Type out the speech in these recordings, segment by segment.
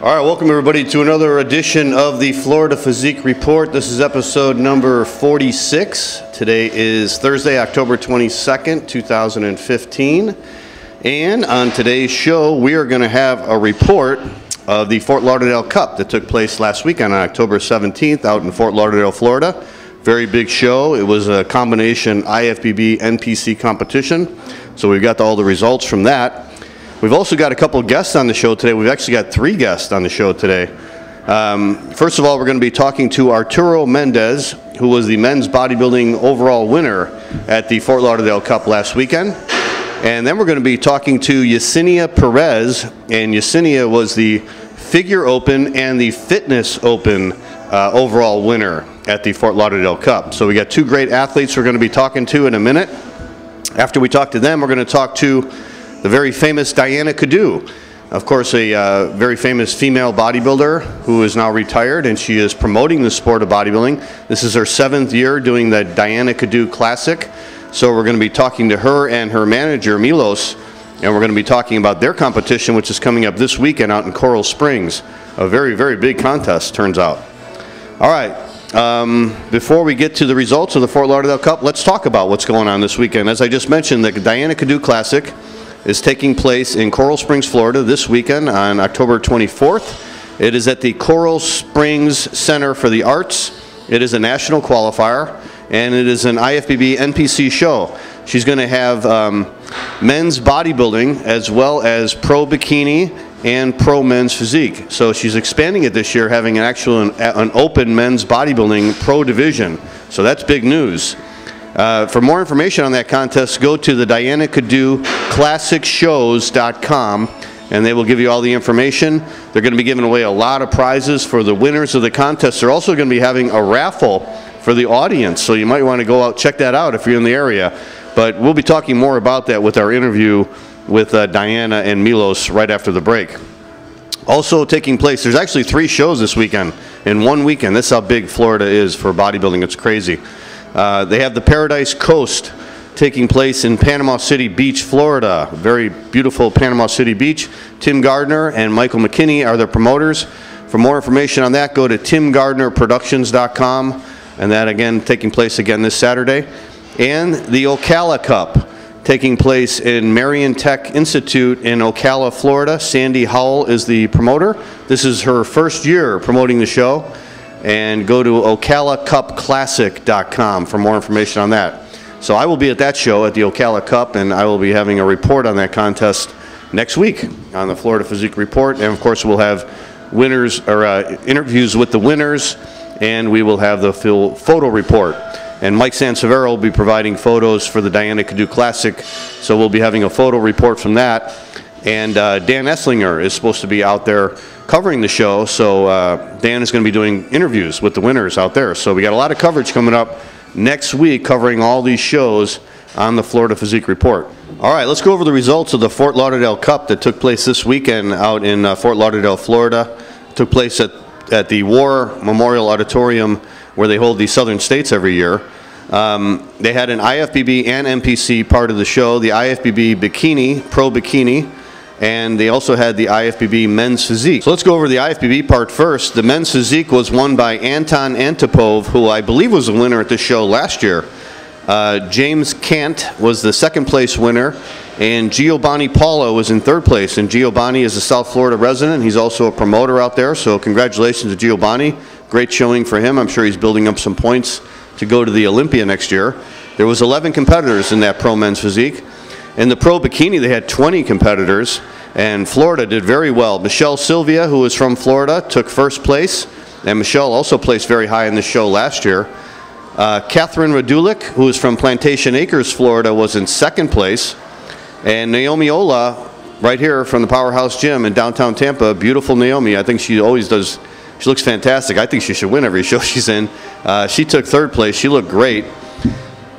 All right, welcome everybody to another edition of the Florida Physique Report. This is episode number 46. Today is Thursday, October 22nd, 2015. And on today's show, we are going to have a report of the Fort Lauderdale Cup that took place last weekend on October 17th out in Fort Lauderdale, Florida. Very big show. It was a combination IFBB NPC competition. So we've got all the results from that. We've also got a couple of guests on the show today. We've actually got 3 guests on the show today. First of all, we're going to be talking to Arturo Mendez, who was the men's bodybuilding overall winner at the Fort Lauderdale Cup last weekend. And then we're going to be talking to Yesenia Perez, and Yesenia was the figure open and the fitness open overall winner at the Fort Lauderdale Cup. So we got 2 great athletes we're going to be talking to in a minute. After we talk to them, we're going to talk to the very famous Dayana Cadeau, of course a very famous female bodybuilder who is now retired, and she is promoting the sport of bodybuilding. This is her 7th year doing the Dayana Cadeau Classic. So we're going to be talking to her and her manager, Milos, and we're going to be talking about their competition, which is coming up this weekend out in Coral Springs. A very, very big contest, turns out. All right, before we get to the results of the Fort Lauderdale Cup, let's talk about what's going on this weekend. As I just mentioned, the Dayana Cadeau Classic is taking place in Coral Springs, Florida this weekend on October 24th. It is at the Coral Springs Center for the Arts. It is a national qualifier, and it is an IFBB NPC show. She's going to have men's bodybuilding as well as pro bikini and pro men's physique. So she's expanding it this year, having an open men's bodybuilding pro division. So that's big news. For more information on that contest, go to the Dayana Cadeau ClassicShows.com, and they will give you all the information. They're going to be giving away a lot of prizes for the winners of the contest. They're also going to be having a raffle for the audience, so you might want to go out, check that out if you're in the area. But we'll be talking more about that with our interview with Dayana and Milos right after the break. Also taking place, there's actually 3 shows this weekend in one weekend. That's how big Florida is for bodybuilding. It's crazy. They have the Paradise Coast taking place in Panama City Beach, Florida. Very beautiful Panama City Beach. Tim Gardner and Michael McKinney are the promoters. For more information on that, go to timgardnerproductions.com. And that again taking place again this Saturday. And the Ocala Cup taking place in Marion Tech Institute in Ocala, Florida. Sandy Howell is the promoter. This is her first year promoting the show. And go to ocalacupclassic.com for more information on that. So I will be at that show at the Ocala Cup, and I will be having a report on that contest next week on the Florida Physique Report. And of course we'll have winners or interviews with the winners, and we will have the full photo report. And Mike Sansevero will be providing photos for the Dayana Cadeau Classic, so we'll be having a photo report from that. And Dan Esslinger is supposed to be out there covering the show, so Dan is going to be doing interviews with the winners out there. So we got a lot of coverage coming up next week covering all these shows on the Florida Physique Report. All right, let's go over the results of the Fort Lauderdale Cup that took place this weekend out in Fort Lauderdale, Florida. It took place at the War Memorial Auditorium where they hold the Southern States every year. They had an IFBB and NPC part of the show, the IFBB Bikini, Pro Bikini, and they also had the IFBB Men's Physique. So let's go over the IFBB part first. The Men's Physique was won by Anton Antipov, who I believe was the winner at this show last year. James Kant was the 2nd place winner, and Giovanni Paulo was in 3rd place. And Giovanni is a South Florida resident. He's also a promoter out there, so congratulations to Giovanni. Great showing for him. I'm sure he's building up some points to go to the Olympia next year. There was 11 competitors in that Pro Men's Physique. In the Pro Bikini, they had 20 competitors, and Florida did very well. Michelle Sylvia, who is from Florida, took 1st place, and Michelle also placed very high in the show last year. Catherine Radulik, who is from Plantation Acres, Florida, was in 2nd place, and Naomi Ola, right here from the Powerhouse Gym in downtown Tampa, beautiful Naomi. I think she always does, she looks fantastic. I think she should win every show she's in. She took 3rd place. She looked great.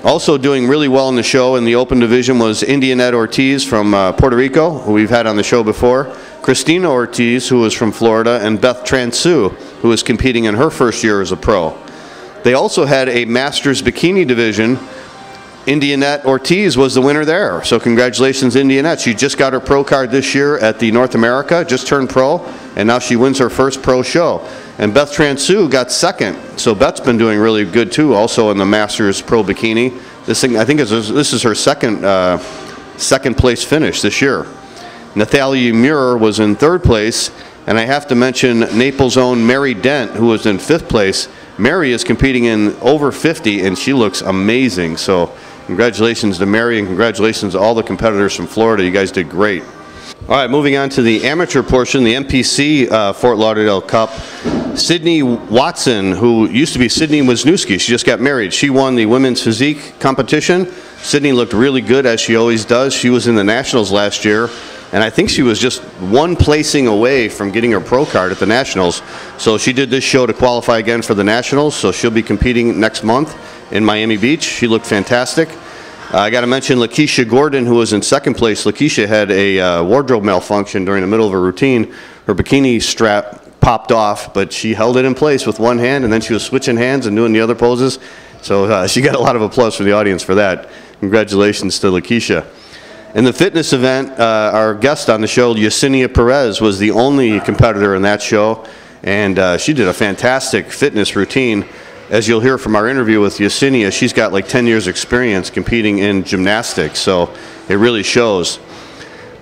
Also doing really well in the show in the open division was Indianette Ortiz from Puerto Rico, who we've had on the show before, Christina Ortiz, who is from Florida, and Beth Transu, who is competing in her 1st year as a pro. They also had a Masters Bikini division Indianette Ortiz was the winner there. So congratulations, Indianette. She just got her pro card this year at the North America, just turned pro, and now she wins her first pro show. And Beth Transu got second. So Beth's been doing really good too, also in the Masters Pro Bikini. This thing, I think this is her second place finish this year. Nathalie Muir was in third place, and I have to mention Naples' own Mary Dent, who was in fifth place. Mary is competing in over 50, and she looks amazing. So congratulations to Mary, and congratulations to all the competitors from Florida. You guys did great. All right, moving on to the amateur portion, the MPC Fort Lauderdale Cup. Sydney Watson, who used to be Sydney Wisniewski, she just got married. She won the women's physique competition. Sydney looked really good, as she always does. She was in the Nationals last year, and I think she was just one placing away from getting her pro card at the Nationals. So she did this show to qualify again for the Nationals, so she'll be competing next month in Miami Beach. She looked fantastic. I got to mention Lakeisha Gordon, who was in second place. Lakeisha had a wardrobe malfunction during the middle of her routine. Her bikini strap popped off, but she held it in place with one hand, and then she was switching hands and doing the other poses. So she got a lot of applause from the audience for that. Congratulations to Lakeisha. In the fitness event, our guest on the show, Yesenia Perez, was the only competitor in that show, and she did a fantastic fitness routine. As you'll hear from our interview with Yesenia, she's got like 10 years experience competing in gymnastics, so it really shows.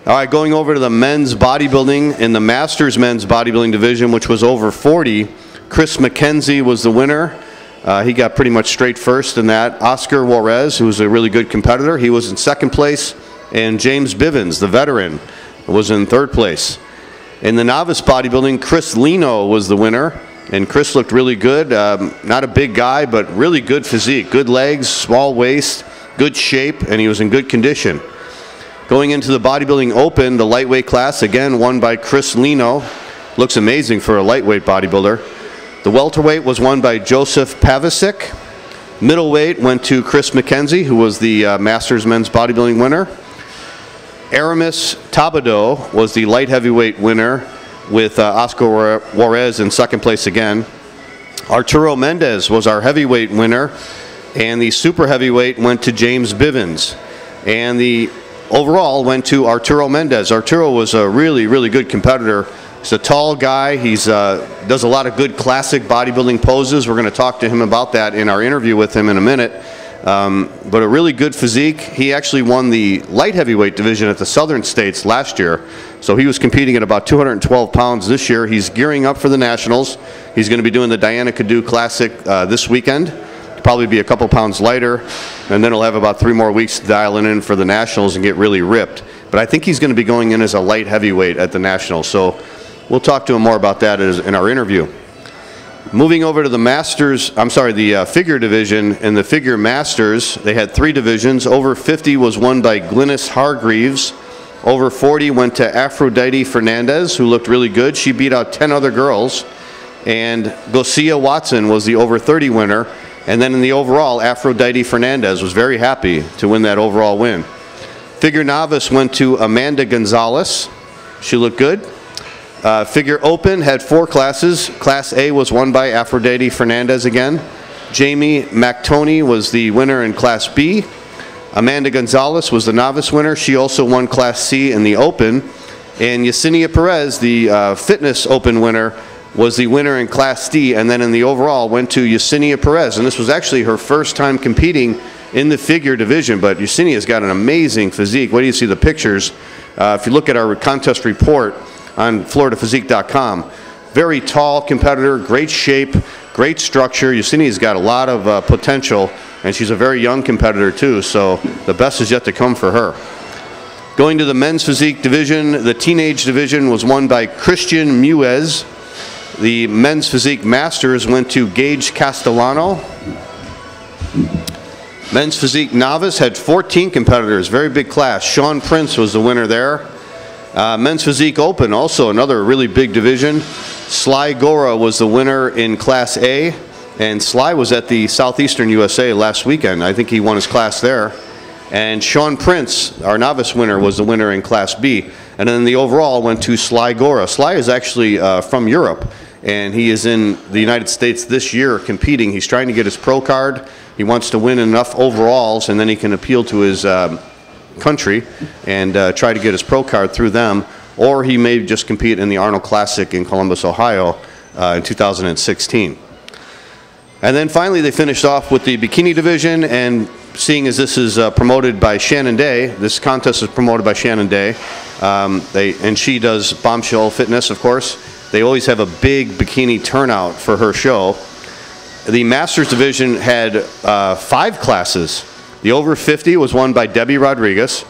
All right, going over to the men's bodybuilding, in the Masters men's bodybuilding division, which was over 40, Chris McKenzie was the winner. He got pretty much straight first in that. Oscar Juarez, who was a really good competitor, he was in second place. And James Bivens, the veteran, was in third place. In the novice bodybuilding, Chris Lino was the winner. And Chris looked really good. Not a big guy, but really good physique. Good legs, small waist, good shape, and he was in good condition. Going into the bodybuilding open, the lightweight class, again won by Chris Lino. Looks amazing for a lightweight bodybuilder. The welterweight was won by Joseph Pavicic. Middleweight went to Chris McKenzie, who was the Masters men's bodybuilding winner. Aramis Tabado was the light heavyweight winner, with Oscar Juarez in second place again. Arturo Mendez was our heavyweight winner, and the super heavyweight went to James Bivens. And the overall went to Arturo Mendez. Arturo was a really, really good competitor. He's a tall guy. He does a lot of good classic bodybuilding poses. We're going to talk to him about that in our interview with him in a minute. But a really good physique. He actually won the light heavyweight division at the Southern States last year. So he was competing at about 212 pounds this year. He's gearing up for the Nationals. He's going to be doing the Dayana Cadeau Classic this weekend. Probably be a couple pounds lighter, and then he'll have about 3 more weeks to dial in for the Nationals and get really ripped. But I think he's going to be going in as a light heavyweight at the Nationals. So we'll talk to him more about that in our interview. Moving over to the the figure division. In the figure masters, they had 3 divisions. Over 50 was won by Glynis Hargreaves. Over 40 went to Aphrodite Fernandez, who looked really good. She beat out 10 other girls. And Gosia Watson was the over 30 winner. And then in the overall, Aphrodite Fernandez was very happy to win that overall win. Figure novice went to Amanda Gonzalez. She looked good. Figure open had 4 classes. Class A was won by Aphrodite Fernandez again. Jamie McToney was the winner in Class B. Amanda Gonzalez was the novice winner. She also won Class C in the open. And Yesenia Perez, the fitness open winner, was the winner in Class D. And then in the overall went to Yesenia Perez. And this was actually her first time competing in the figure division. But Yesenia's got an amazing physique. Wait till you see the pictures. If you look at our contest report on FloridaPhysique.com. Very tall competitor, great shape, great structure. Yesenia's got a lot of potential, and she's a very young competitor too, so the best is yet to come for her. Going to the men's physique division, the teenage division was won by Christian Muez. The men's physique masters went to Gage Castellano. Men's physique novice had 14 competitors, very big class. Sean Prince was the winner there. Men's Physique Open, also another really big division. Sly Gora was the winner in Class A, and Sly was at the Southeastern USA last weekend. I think he won his class there. And Sean Prince, our novice winner, was the winner in Class B. And then the overall went to Sly Gora. Sly is actually from Europe, and he is in the United States this year competing. He's trying to get his pro card. He wants to win enough overalls, and then he can appeal to his country and try to get his pro card through them, or he may just compete in the Arnold Classic in Columbus, Ohio in 2016. And then finally they finished off with the bikini division, and seeing as this is promoted by Shannon Day, this contest is promoted by Shannon Day, and she does Bombshell Fitness, of course. They always have a big bikini turnout for her show. The Masters division had 5 classes. The over 50 was won by Debbie Rodriguez.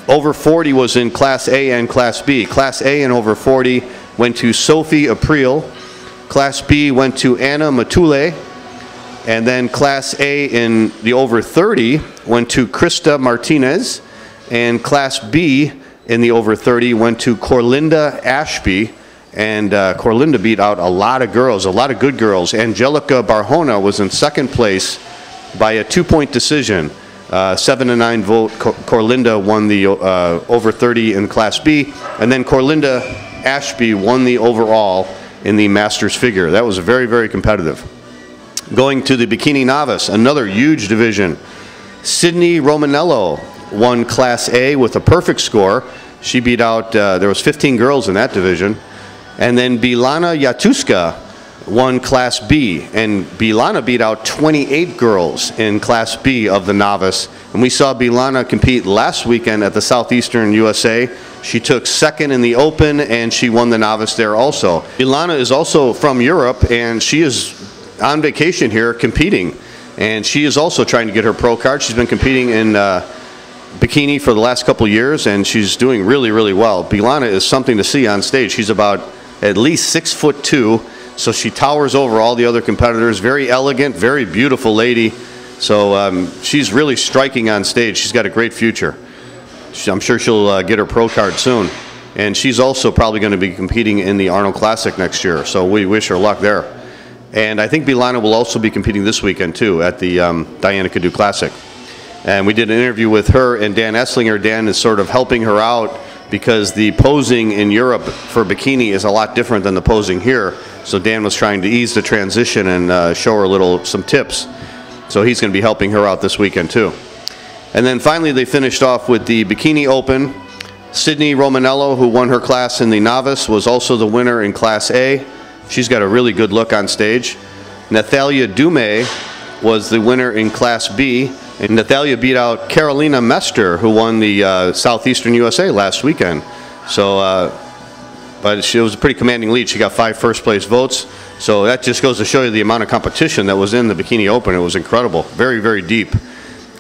Over 40 was in Class A and Class B. Class A and over 40 went to Sophie April. Class B went to Anna Matule. And then Class A in the over 30 went to Krista Martinez. And Class B in the over 30 went to Corlinda Ashby. And Corlinda beat out a lot of girls, a lot of good girls. Angelica Barjona was in second place by a 2-point decision. 7-9 vote. Corlinda won the over 30 in Class B. And then Corlinda Ashby won the overall in the Masters figure. That was very, very competitive. Going to the bikini novice, another huge division. Sydney Romanello won Class A with a perfect score. She beat out, there was 15 girls in that division. And then Bilana Yatuska won Class B, and Bilana beat out 28 girls in Class B of the novice. And we saw Bilana compete last weekend at the Southeastern USA. She took second in the open, and she won the novice there also. Bilana is also from Europe, and she is on vacation here competing. And she is also trying to get her pro card. She's been competing in bikini for the last couple years, and she's doing really, really well. Bilana is something to see on stage. She's about at least 6'2", so she towers over all the other competitors. Very elegant, very beautiful lady. So she's really striking on stage. She's got a great future. I'm sure she'll get her pro card soon. And she's also probably going to be competing in the Arnold Classic next year, so we wish her luck there. And I think Bilana will also be competing this weekend too at the Dayana Cadeau Classic. And we did an interview with her and Dan Esslinger. Dan is sort of helping her out because the posing in Europe for bikini is a lot different than the posing here. So Dan was trying to ease the transition and show her some tips. So he's going to be helping her out this weekend too. And then finally they finished off with the Bikini Open. Sydney Romanello, who won her class in the novice, was also the winner in Class A. She's got a really good look on stage. Nathalia Dume was the winner in Class B. And Nathalia beat out Carolina Mester, who won the Southeastern USA last weekend. So, but it was a pretty commanding lead. She got 5 first-place votes. So that just goes to show you the amount of competition that was in the Bikini Open. It was incredible. Very, very deep.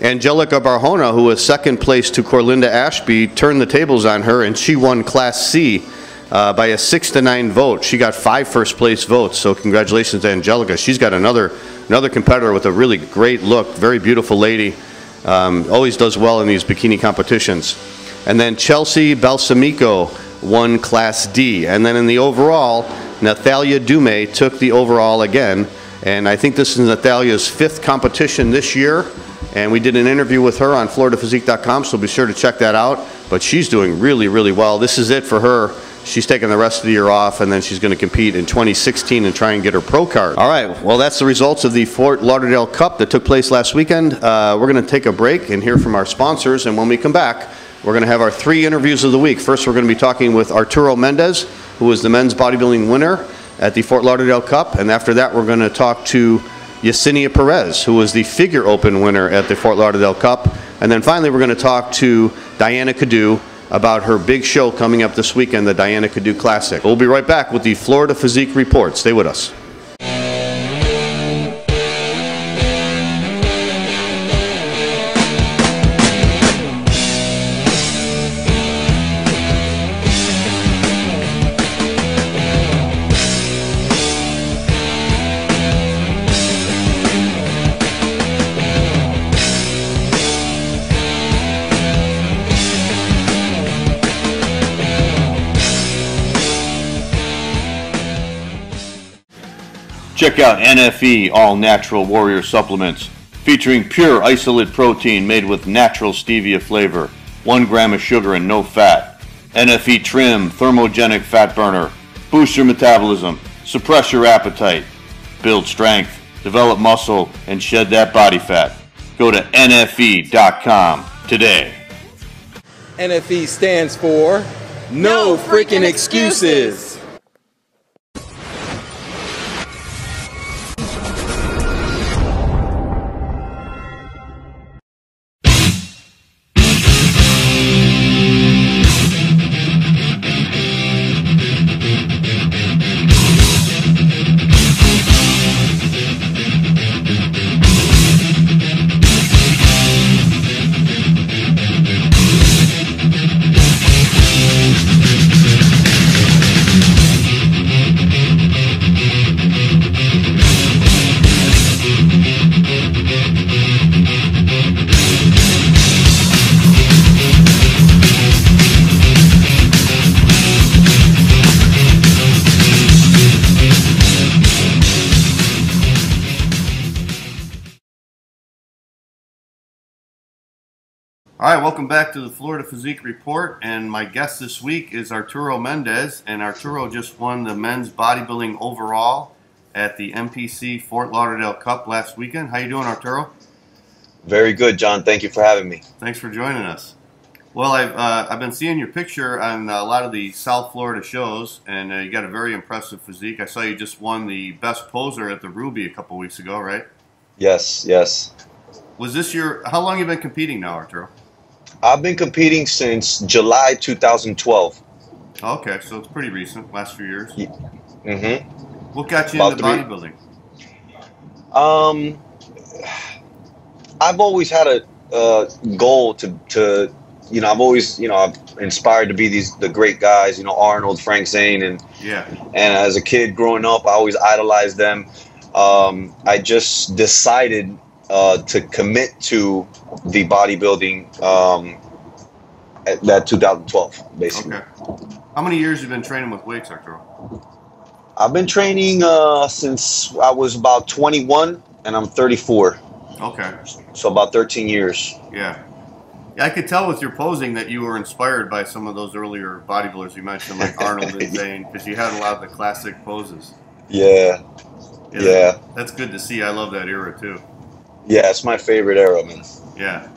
Angelica Barjona, who was second place to Corlinda Ashby, turned the tables on her, and she won Class C by a 6-9 vote. She got 5 first-place votes. So congratulations to Angelica. She's got another competitor with a really great look, very beautiful lady, always does well in these bikini competitions. And then Chelsea Balsamico won Class D. And then in the overall, Nathalia Dume took the overall again. And I think this is Nathalia's 5th competition this year. And we did an interview with her on FloridaPhysique.com, so be sure to check that out. But she's doing really, really well. This is it for her. She's taking the rest of the year off, and then she's going to compete in 2016 and try and get her pro card. All right, well, that's the results of the Fort Lauderdale Cup that took place last weekend. We're going to take a break and hear from our sponsors, and when we come back, we're going to have our 3 interviews of the week. First, we're going to be talking with Arturo Mendez, who was the men's bodybuilding winner at the Fort Lauderdale Cup, and after that, we're going to talk to Yesenia Perez, who was the figure open winner at the Fort Lauderdale Cup, and then finally, we're going to talk to Dayana Cadeau about her big show coming up this weekend, the Dayana Cadeau Classic. We'll be right back with the Florida Physique Report. Stay with us. Check out NFE All Natural Warrior Supplements, featuring pure isolate protein made with natural stevia flavor, 1 gram of sugar and no fat. NFE Trim Thermogenic Fat Burner, boosts your metabolism, suppress your appetite, build strength, develop muscle, and shed that body fat. Go to NFE.com today. NFE stands for No Freaking Excuses. All right, welcome back to the Florida Physique Report, and my guest this week is Arturo Mendez, and Arturo just won the men's bodybuilding overall at the MPC Fort Lauderdale Cup last weekend. How you doing, Arturo? Very good, John. Thank you for having me. Thanks for joining us. Well, I've been seeing your picture on a lot of the South Florida shows, and you got a very impressive physique. I saw you just won the best poser at the Ruby a couple weeks ago, right? Yes, yes. Was this how long have you been competing now, Arturo? I've been competing since July 2012. Okay, so it's pretty recent, last few years. Mm-hmm. What got you into bodybuilding? I've always had a goal to I've always, I've inspired to be the great guys, Arnold, Frank Zane, and as a kid growing up, I always idolized them. I just decided to commit to the bodybuilding at that 2012, basically. Okay. How many years have you been training with weights, Arturo? I've been training since I was about 21, and I'm 34. Okay. So about 13 years. Yeah. I could tell with your posing that you were inspired by some of those earlier bodybuilders you mentioned, like Arnold and Zane, because you had a lot of the classic poses. Yeah. That's good to see. I love that era, too. Yeah, it's my favorite era, man. Yeah.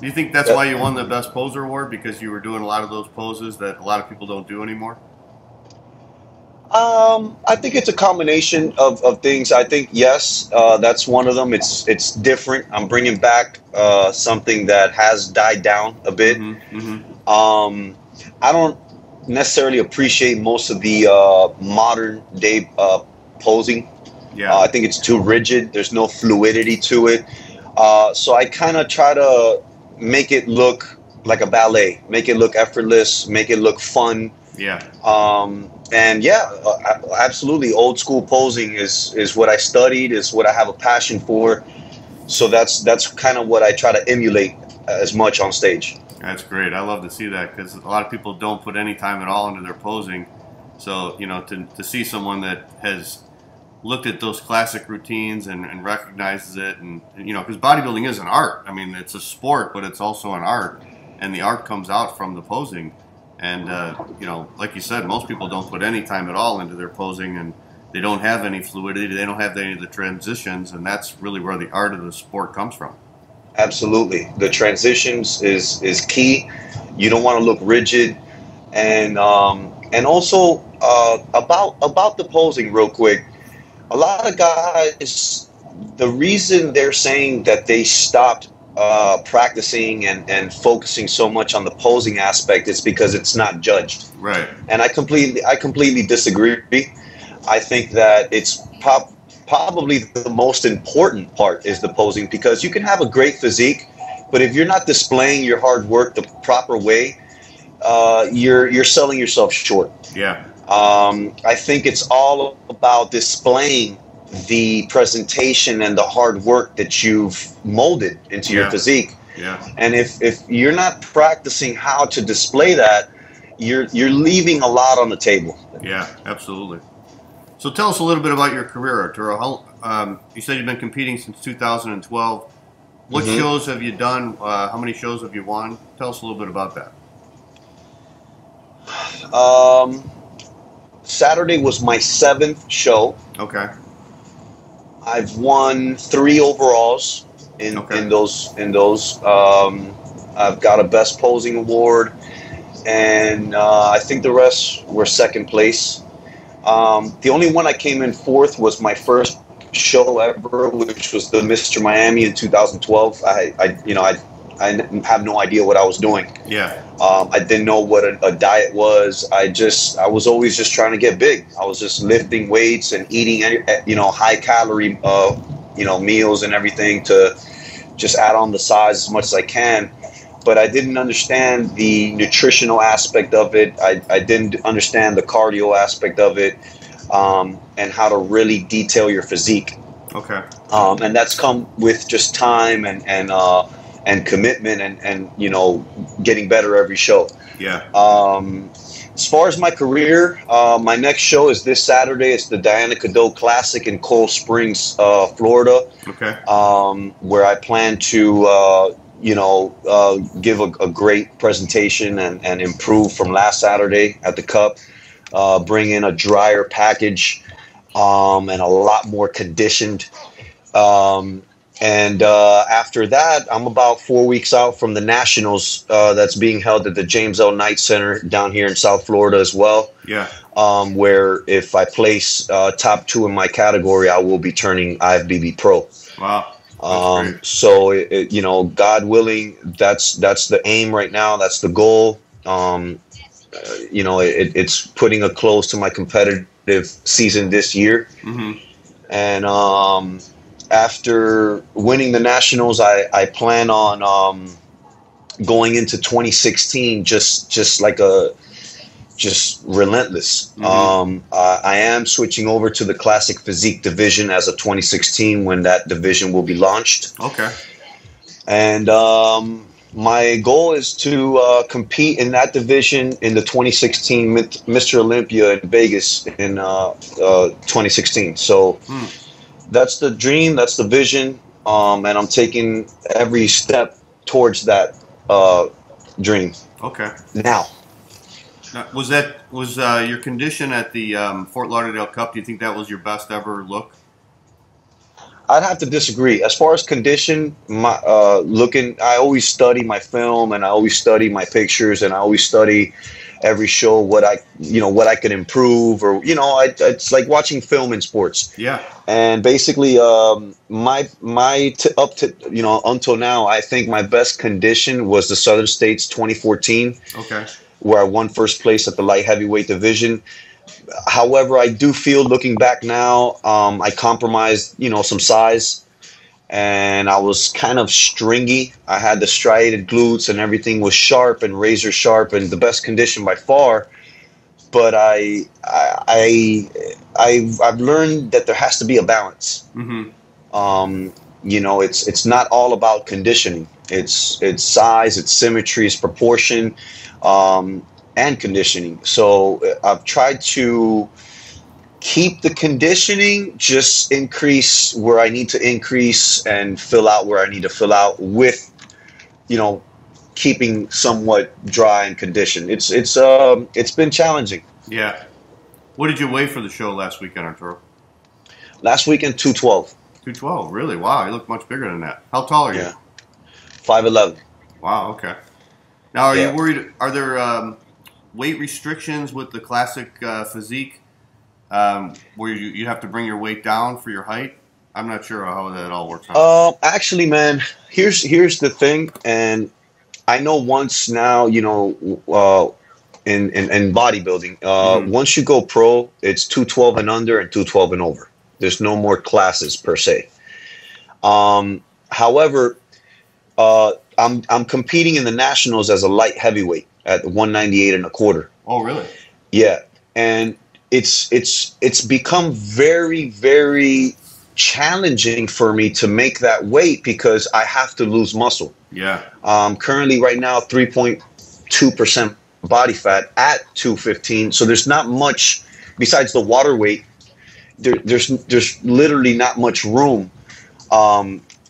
Do you think that's why you won the Best Poser Award? Because you were doing a lot of those poses that a lot of people don't do anymore? I think it's a combination of things. I think, yes, that's one of them. It's different. I'm bringing back something that has died down a bit. I don't necessarily appreciate most of the modern day posing. I think it's too rigid. There's no fluidity to it. So I kind of try to make it look like a ballet, make it look effortless, make it look fun. And absolutely, old school posing is what I studied, is what I have a passion for. So that's kind of what I try to emulate as much on stage. That's great. I love to see that, because a lot of people don't put any time at all into their posing. So, to see someone that has looked at those classic routines and recognizes it, and because bodybuilding is an art. I mean, it's a sport, but it's also an art, and the art comes out from the posing. And like you said, most people don't put any time at all into their posing, and they don't have any fluidity, they don't have any of the transitions, and that's really where the art of the sport comes from. Absolutely. The transitions is key. You don't want to look rigid. And also about the posing real quick, a lot of guys, the reason they're saying that they stopped practicing and focusing so much on the posing aspect is because it's not judged. Right. And I completely disagree. I think that it's probably the most important part is the posing, because you can have a great physique, but if you're not displaying your hard work the proper way, you're selling yourself short. Yeah. I think it's all about displaying the presentation and the hard work that you've molded into your physique. Yeah. And if you're not practicing how to display that, you're leaving a lot on the table. Yeah, absolutely. So tell us a little bit about your career, Arturo. You said you've been competing since 2012. What shows have you done? How many shows have you won? Tell us a little bit about that. Saturday was my 7th show. Okay. I've won 3 overalls in those. I've got a best posing award, and I think the rest were second place. The only one I came in 4th was my first show ever, which was the Mr. Miami in 2012. I have no idea what I was doing. Yeah. I didn't know what a diet was. I was always just trying to get big. I was just lifting weights and eating, high calorie, meals and everything to just add on the size as much as I can. But I didn't understand the nutritional aspect of it. I didn't understand the cardio aspect of it, and how to really detail your physique. Okay. And that's come with just time and commitment and getting better every show. Yeah. As far as my career, my next show is this Saturday. It's the Dayana Cadeau Classic in Coral Springs, Florida. Okay. Where I plan to give a great presentation and improve from last Saturday at the Cup. Bring in a drier package and a lot more conditioned. And after that, I'm about 4 weeks out from the Nationals that's being held at the James L. Knight Center down here in South Florida as well. Yeah. Where if I place top 2 in my category, I will be turning IFBB Pro. Wow. So, God willing, that's the aim right now. That's the goal. It's putting a close to my competitive season this year. Mm-hmm. And after winning the Nationals, I plan on going into 2016 just relentless. Mm-hmm. I am switching over to the Classic Physique division as of 2016 when that division will be launched. Okay. And my goal is to compete in that division in the 2016 Mr. Olympia in Vegas in 2016. So that's the dream, that's the vision, and I'm taking every step towards that dream. Okay. Now, was your condition at the Fort Lauderdale Cup? Do you think that was your best ever look? I'd have to disagree. As far as condition, I always study my film and I always study my pictures and I always study every show what I could improve, or it's like watching film in sports. Yeah. And basically, until now, I think my best condition was the Southern States 2014. Okay. Where I won first place at the light heavyweight division. However, I do feel, looking back now, I compromised, some size, and I was kind of stringy. I had the striated glutes, and everything was sharp and razor sharp, and the best condition by far. But I've learned that there has to be a balance. Mm-hmm. It's not all about conditioning. It's size, it's symmetry, it's proportion. And conditioning. So I've tried to keep the conditioning, just increase where I need to increase and fill out where I need to fill out with, keeping somewhat dry and conditioned. It's been challenging. Yeah. What did you weigh for the show last weekend, Arturo? Last weekend, 212. 212, really? Wow, you look much bigger than that. How tall are you? 5'11". Wow, okay. Now, are you worried, are there weight restrictions with the Classic Physique where you have to bring your weight down for your height? I'm not sure how that all works out. Actually, man, here's the thing, and I know once now, in bodybuilding, once you go pro, it's 212 and under and 212 and over. There's no more classes per se. However, I'm competing in the Nationals as a light heavyweight at 198 and a quarter. Oh, really? Yeah, and it's become very, very challenging for me to make that weight because I have to lose muscle. Yeah. Currently, right now, 3.2% body fat at 215. So there's not much besides the water weight. There's literally not much room.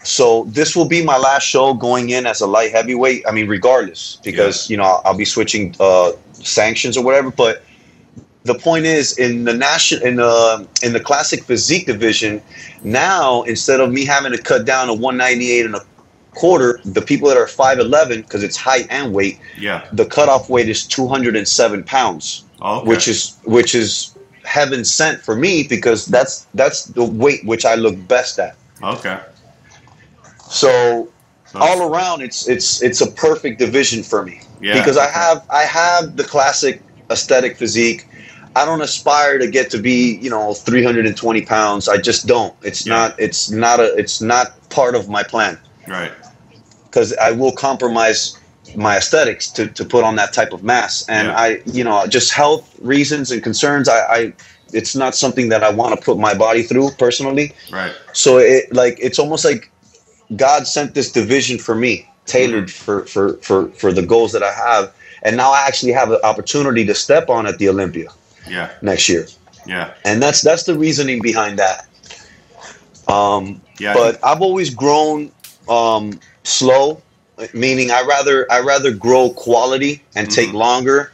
So this will be my last show going in as a light heavyweight. I mean, regardless, because I'll be switching sanctions or whatever. But the point is in the in the classic physique division, now instead of me having to cut down to 198 and a quarter, the people that are 5'11", because it's height and weight, the cutoff weight is 207 pounds, which is heaven sent for me, because that's the weight which I look best at. Okay. So all around, it's a perfect division for me, because I have the classic aesthetic physique. I don't aspire to get to be 320 pounds. I just don't. It's not part of my plan. Right. Because I will compromise my aesthetics to put on that type of mass, and just health reasons and concerns. It's not something that I want to put my body through personally. Right. So it's almost like God sent this division for me, tailored for the goals that I have, and now I actually have an opportunity to step on at the Olympia. Next year. Yeah. And that's the reasoning behind that. But I've always grown slow, meaning I rather grow quality and take longer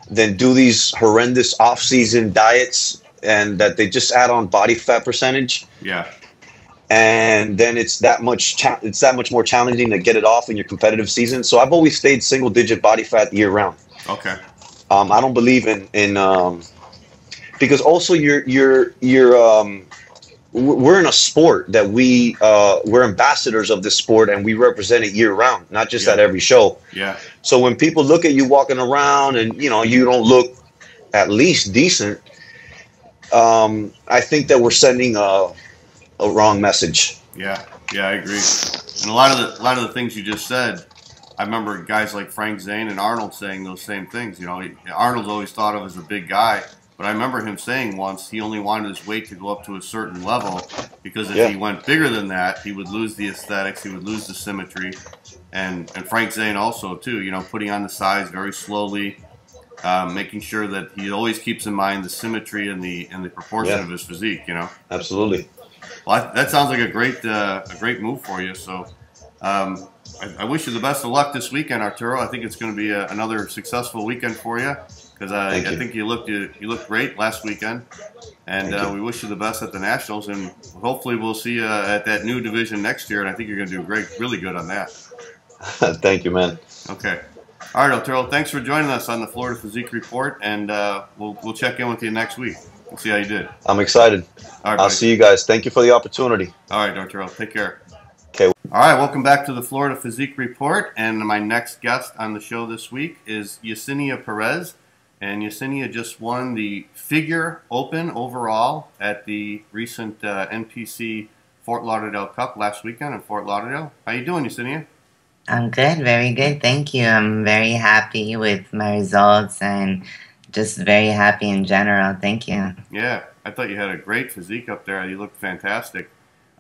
than do these horrendous off-season diets and that they just add on body fat percentage. Yeah. And then it's that much more challenging to get it off in your competitive season. So I've always stayed single-digit body fat year round. Okay. I don't believe in because also we're in a sport that we're ambassadors of this sport, and we represent it year round, not just at every show. Yeah. So when people look at you walking around and you don't look at least decent, I think that we're sending a wrong message. Yeah, I agree. And a lot of the things you just said, I remember guys like Frank Zane and Arnold saying those same things. Arnold's always thought of as a big guy. But I remember him saying once he only wanted his weight to go up to a certain level, because if he went bigger than that, he would lose the aesthetics, he would lose the symmetry. And Frank Zane also, too, putting on the size very slowly, making sure that he always keeps in mind the symmetry and the proportion of his physique, Absolutely. Well, that sounds like a great move for you. So I wish you the best of luck this weekend, Arturo. I think it's going to be another successful weekend for you. Because I think you looked great last weekend, and we wish you the best at the Nationals, and hopefully we'll see you at that new division next year, and I think you're going to do really good on that. Thank you, man. Okay. All right, Arturo, thanks for joining us on the Florida Physique Report, and we'll check in with you next week and see how you did. I'm excited. All right, I'll see you guys. Thank you for the opportunity. All right, Arturo, take care. Okay. All right, welcome back to the Florida Physique Report, and my next guest on the show this week is Yesenia Perez. And Yesenia just won the figure open overall at the recent NPC Fort Lauderdale Cup last weekend in Fort Lauderdale. How you doing, Yesenia? I'm good, very good. Thank you. I'm very happy with my results and just very happy in general. Thank you. Yeah, I thought you had a great physique up there. You looked fantastic.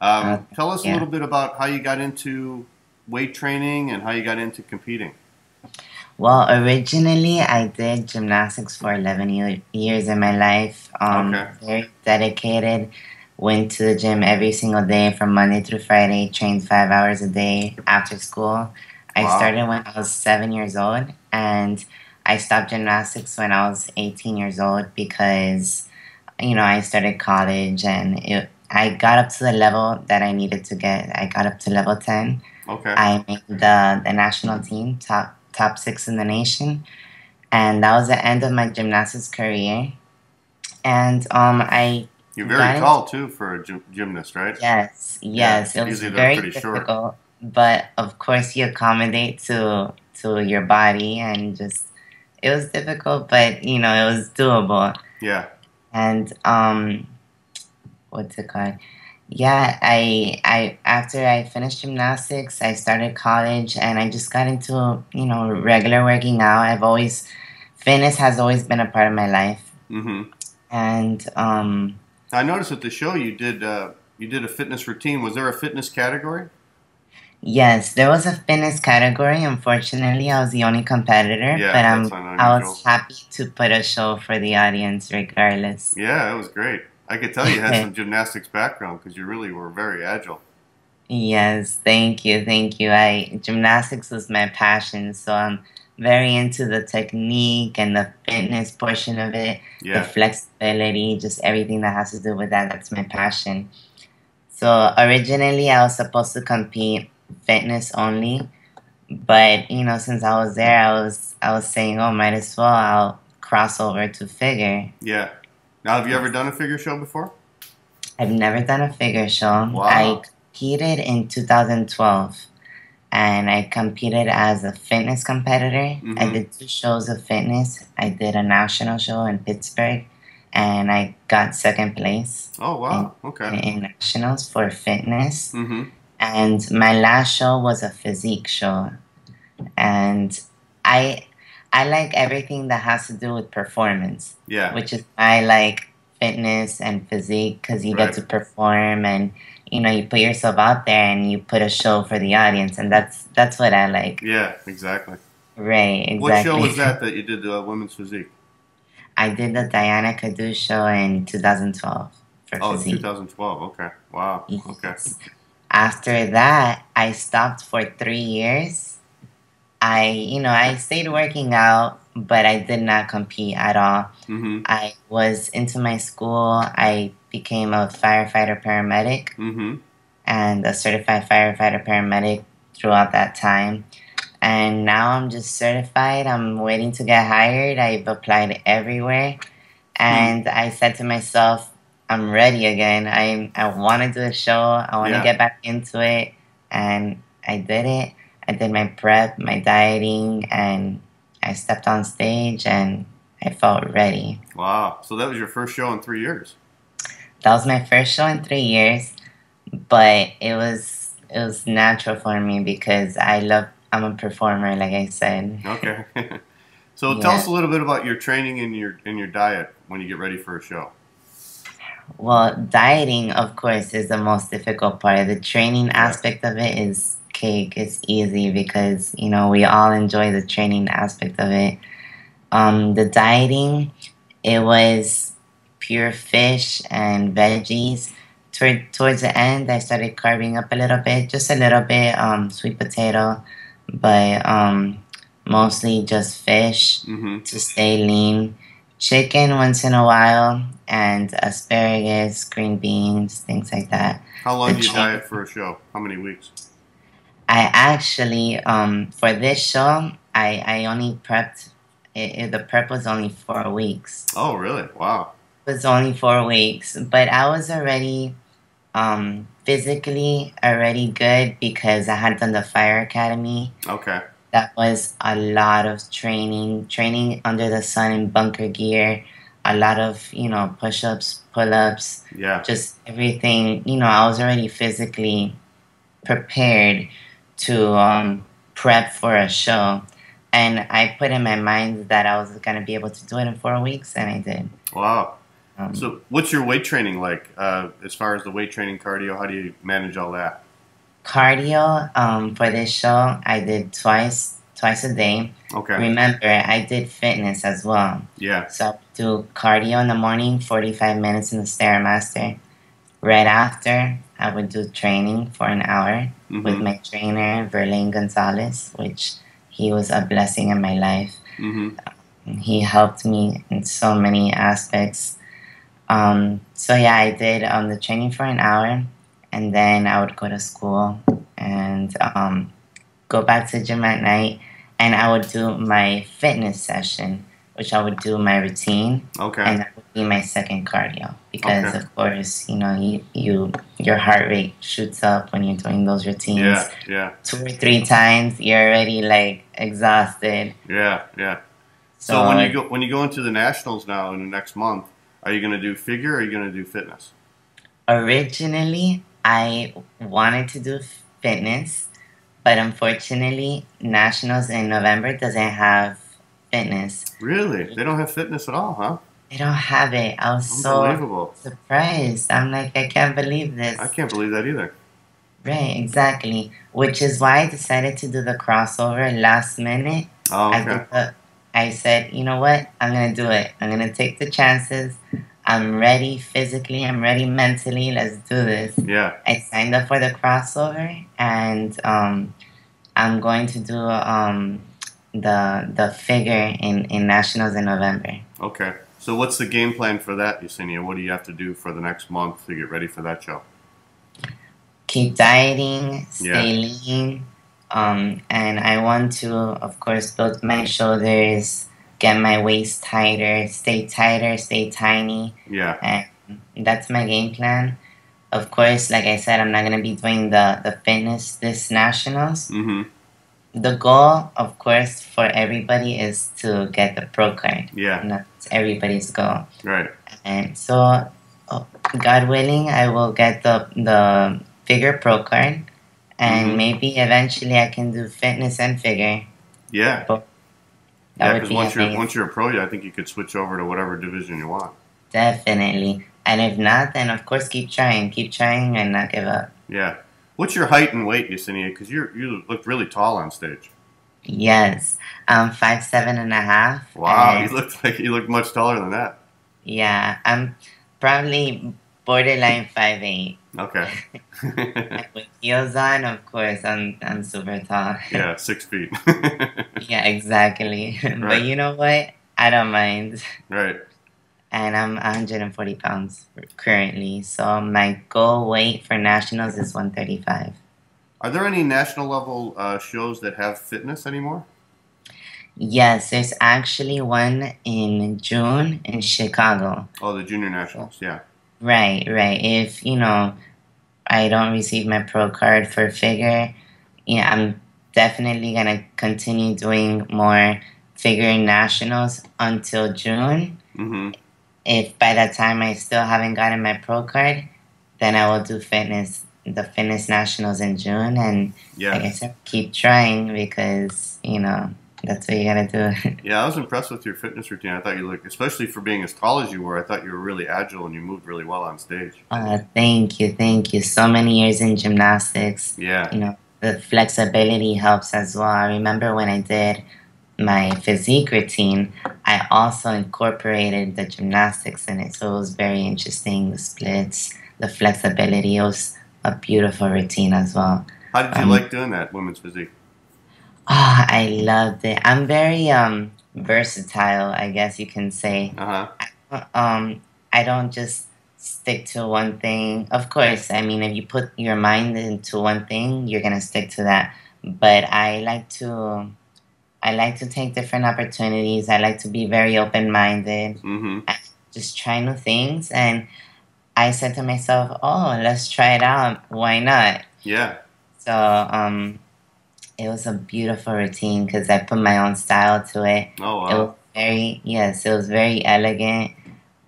Tell us a little bit about how you got into weight training and how you got into competing. Well, originally I did gymnastics for 11 years in my life. Very dedicated. Went to the gym every single day from Monday through Friday. Trained 5 hours a day after school. I started when I was 7 years old, and I stopped gymnastics when I was 18 years old because, I started college, and I got up to the level that I needed to get. I got up to level 10. Okay. I made the national team, top 6 in the nation, and that was the end of my gymnastics career. And you're very tall too for a gymnast, right? Yes. It was very difficult, short. But of course you accommodate to your body, and just it was difficult, but it was doable. Yeah. And what's it called? Yeah, I after I finished gymnastics, I started college, and I just got into regular working out. Fitness has always been a part of my life. Mm-hmm. And I noticed at the show you did a fitness routine. Was there a fitness category? Yes, there was a fitness category. Unfortunately, I was the only competitor, but I was happy to put a show for the audience regardless. Yeah, it was great. I could tell you had some gymnastics background because you really were very agile. Yes, thank you. Gymnastics was my passion, so I'm very into the technique and the fitness portion of it, the flexibility, just everything that has to do with that. That's my passion. So originally I was supposed to compete fitness only, but you know, since I was there, I was saying, oh, might as well I'll cross over to figure. Yeah. Now, have you ever done a figure show before? I've never done a figure show. Wow. I competed in 2012, and I competed as a fitness competitor. Mm-hmm. I did 2 shows of fitness. I did a national show in Pittsburgh, and I got 2nd place. Oh, wow. Okay. In nationals for fitness. Mm-hmm. And my last show was a physique show. And I like everything that has to do with performance. Yeah. Which is I like fitness and physique because you get to perform and you know you put yourself out there and you put a show for the audience, and that's what I like. Yeah, exactly. Right, exactly. What show was that you did the women's physique? I did the Dayana Cadeau show in 2012 for physique. 2012. Okay. Wow. Yes. Okay. After that, I stopped for 3 years. I stayed working out, but I did not compete at all. Mm-hmm. I was into my school. I became a firefighter paramedic and a certified firefighter paramedic throughout that time. And now I'm just certified. I'm waiting to get hired. I've applied everywhere. And I said to myself, I'm ready again. I want to do a show. I want to get back into it. And I did it. I did my prep, my dieting, and I stepped on stage and I felt ready. Wow. So that was your first show in 3 years? That was my first show in 3 years, but it was natural for me because I'm a performer, like I said. Okay. So tell us a little bit about your training and your diet when you get ready for a show. Well, dieting, of course, is the most difficult part. The training aspect of it is cake. It's easy because, you know, we all enjoy the training aspect of it. The dieting, it was pure fish and veggies. Towards the end, I started carving up a little bit, just a little bit, sweet potato, but mostly just fish to stay lean. Chicken once in a while, and asparagus, green beans, things like that. How long do you diet for a show? How many weeks? I actually, for this show, I only prepped, the prep was only 4 weeks. Oh, really? Wow. It was only 4 weeks, but I was already physically already good because I had done the Fire Academy. Okay. That was a lot of training under the sun in bunker gear, a lot of, you know, push-ups, pull-ups, just everything. You know, I was already physically prepared to prep for a show. And I put in my mind that I was going to be able to do it in 4 weeks, and I did. Wow. So what's your weight training like as far as the weight training, cardio? How do you manage all that? Cardio, for this show, I did twice a day. Okay. Remember, I did fitness as well. Yeah. So I do cardio in the morning, 45 minutes in the Stairmaster. Right after, I would do training for an hour with my trainer, Verlaine Gonzalez, which he was a blessing in my life. He helped me in so many aspects. So yeah, I did the training for an hour. And then I would go to school and go back to the gym at night. And I would do my fitness session, which I would do my routine. Okay. And that would be my second cardio. Because, of course, you know, your heart rate shoots up when you're doing those routines. Yeah, yeah. 2 or 3 times, you're already, like, exhausted. Yeah, yeah. So when you go into the nationals now in the next month, are you going to do figure or are you going to do fitness? Originally, I wanted to do fitness, but unfortunately, nationals in November doesn't have fitness. Really? They don't have fitness at all, huh? They don't have it. I was so surprised. I'm like, I can't believe this. I can't believe that either. Right, exactly. Which is why I decided to do the crossover last minute. Oh, okay. I said, you know what? I'm going to do it. I'm going to take the chances. I'm ready physically. I'm ready mentally. Let's do this. Yeah. I signed up for the crossover, and I'm going to do the figure in nationals in November. Okay. So what's the game plan for that, Yesenia? What do you have to do for the next month to get ready for that show? Keep dieting, stay lean, and I want to, of course, build my shoulders, get my waist tighter, stay tiny. Yeah. And that's my game plan. Of course, like I said, I'm not going to be doing the fitness this nationals. Mm-hmm. The goal, of course, for everybody is to get the pro card. Yeah. And that's everybody's goal. Right. And so, God willing, I will get the figure pro card, and maybe eventually I can do fitness and figure. Yeah. That because once you're a pro, I think you could switch over to whatever division you want. Definitely. And if not, then of course keep trying and not give up. Yeah. What's your height and weight, Yesenia? Because you look really tall on stage. Yes, I'm 5'7.5". Wow, you look much taller than that. Yeah, I'm probably borderline 5'8". Okay. With heels on, of course, I'm super tall. Yeah, 6 feet. Yeah, exactly. Right. But you know what? I don't mind. Right. And I'm 140 pounds currently, so my goal weight for nationals is 135. Are there any national level shows that have fitness anymore? Yes, there's actually one in June in Chicago. Oh, the junior nationals, yeah. Right. If, I don't receive my pro card for figure, I'm definitely going to continue doing more figure nationals until June. Mm-hmm. If by that time I still haven't gotten my pro card, then I will do the fitness nationals in June. And like I said, keep trying because, that's what you got to do. Yeah, I was impressed with your fitness routine. I thought you looked, especially for being as tall as you were, I thought you were really agile and you moved really well on stage. Thank you. So many years in gymnastics. Yeah. The flexibility helps as well. I remember when I did my physique routine, I also incorporated the gymnastics in it. So it was very interesting, the splits, the flexibility. It was a beautiful routine as well. How did you like doing that, women's physique? I loved it. I'm very versatile, I guess you can say. I don't just stick to one thing. Of course, I mean, if you put your mind into one thing, you're gonna stick to that. But I like to take different opportunities. I like to be very open-minded. I just try new things. And I said to myself, oh, let's try it out. Why not? Yeah. So it was a beautiful routine because I put my own style to it. Oh, wow. It was very elegant.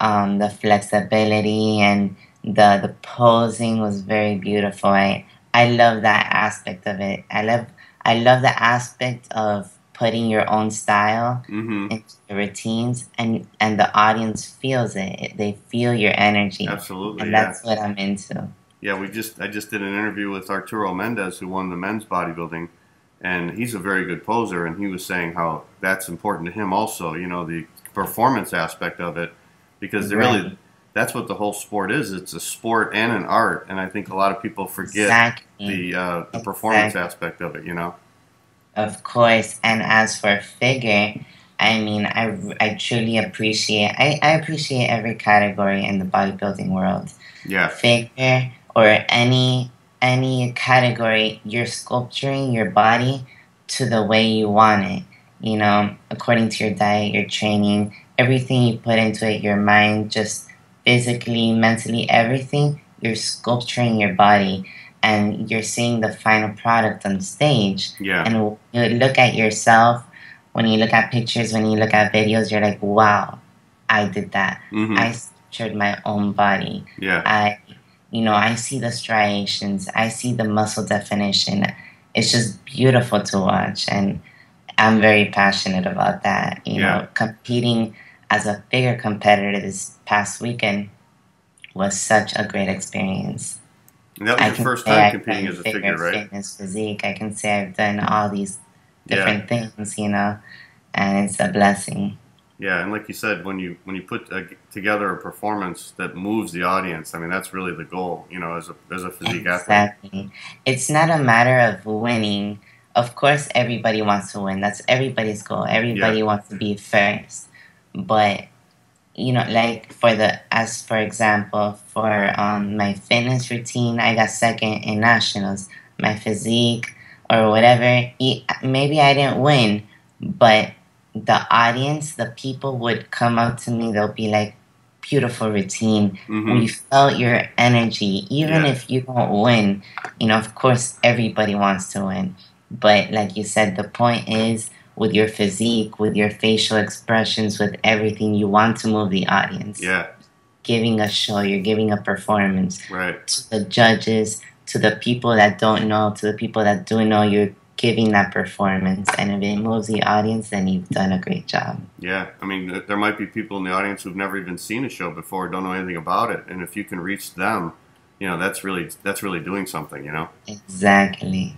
The flexibility and the posing was very beautiful. I love that aspect of it. I love the aspect of putting your own style into the routines, and the audience feels it. They feel your energy. Absolutely, and that's what I'm into. Yeah, I just did an interview with Arturo Mendez, who won the men's bodybuilding, and he's a very good poser, and he was saying how that's important to him also, the performance aspect of it, because that's what the whole sport is. It's a sport and an art, and I think a lot of people forget the performance aspect of it, Of course, and as for figure, I mean, I truly appreciate, I appreciate every category in the bodybuilding world. Yeah. Figure or any category, you're sculpturing your body to the way you want it, according to your diet, your training, everything you put into it, your mind, just physically, mentally, everything, you're sculpturing your body. And you're seeing the final product on stage. Yeah. And you look at yourself, when you look at pictures, when you look at videos, you're like, wow, I did that. I sculptured my own body. Yeah. I see the striations. I see the muscle definition. It's just beautiful to watch. And I'm very passionate about that. Competing as a figure competitor this past weekend was such a great experience. And that was your first time competing as a figure, right? Fitness, physique. I can say I've done all these different things, and it's a blessing. Yeah, and like you said, when you put together a performance that moves the audience, I mean, that's really the goal, as a physique athlete. Exactly. It's not a matter of winning. of course, everybody wants to win. That's everybody's goal. Everybody wants to be first. But, you know, like for example, for my fitness routine, I got second in nationals. My physique or whatever, maybe I didn't win, but the audience, the people would come up to me. They'll be like, beautiful routine. We felt your energy. Even if you don't win, you know, of course, everybody wants to win. But like you said, the point is with your physique, with your facial expressions, with everything, you want to move the audience. Yeah. Giving a show, you're giving a performance. Right. To the judges, to the people that don't know, to the people that do know, you're giving that performance. And if it moves the audience, then you've done a great job. Yeah. I mean, there might be people in the audience who've never even seen a show before, don't know anything about it. And if you can reach them, you know, that's really doing something, you know? Exactly.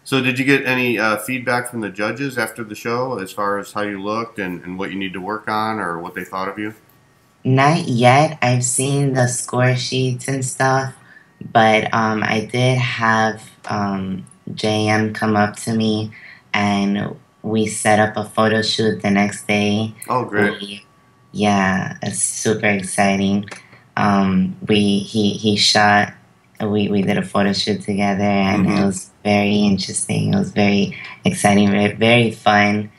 So did you get any feedback from the judges after the show as far as how you looked and what you need to work on or what they thought of you? Not yet. I've seen the score sheets and stuff, but I did have JM come up to me and we set up a photo shoot the next day. Oh, great. It's super exciting. He shot, we did a photo shoot together and it was very interesting. It was very exciting, very fun.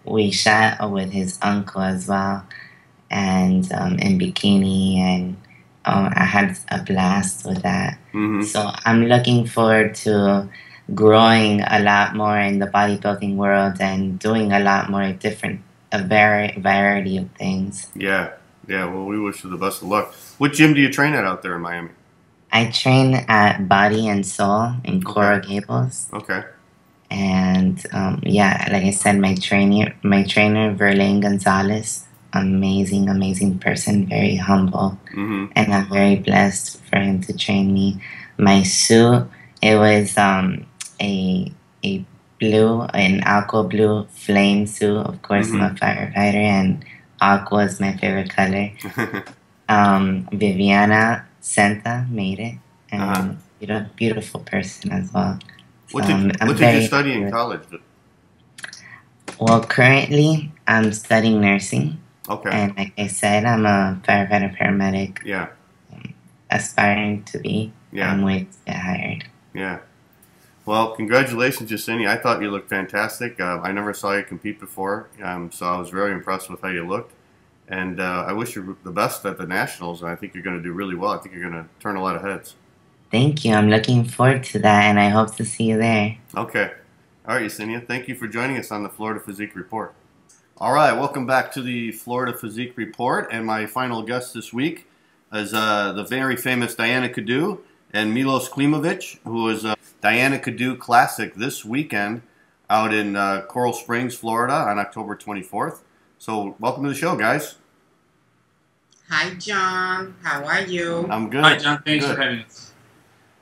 We shot with his uncle as well, and in bikini, and I had a blast with that. So I'm looking forward to growing a lot more in the bodybuilding world and doing a lot more variety of things. Yeah. Well, we wish you the best of luck. What gym do you train at out there in Miami? I train at Body and Soul in Coral Gables. Okay. And like I said, my trainer, Verlaine Gonzalez, amazing person, very humble, and I'm very blessed for him to train me. My suit, it was an aqua blue flame suit. Of course, I'm a firefighter, and aqua is my favorite color. Viviana Senta made it, and beautiful person as well. What did you study in college? Well, currently I'm studying nursing. Okay. And like I said, I'm a firefighter paramedic. Yeah. Aspiring to be. Yeah. I'm waiting to get hired. Yeah. Well, congratulations, Yesenia. I thought you looked fantastic. I never saw you compete before, so I was very impressed with how you looked. And I wish you the best at the Nationals, and I think you're going to do really well. I think you're going to turn a lot of heads. Thank you. I'm looking forward to that, and I hope to see you there. Okay. All right, Yesenia. Thank you for joining us on the Florida Physique Report. All right, welcome back to the Florida Physique Report, and my final guest this week is the very famous Dayana Cadeau and Milos Klimovic, who is Dayana Cadeau Classic this weekend out in Coral Springs, Florida on October 24th. So welcome to the show, guys. Hi, John. How are you? I'm good. Hi, John. Thanks for having us.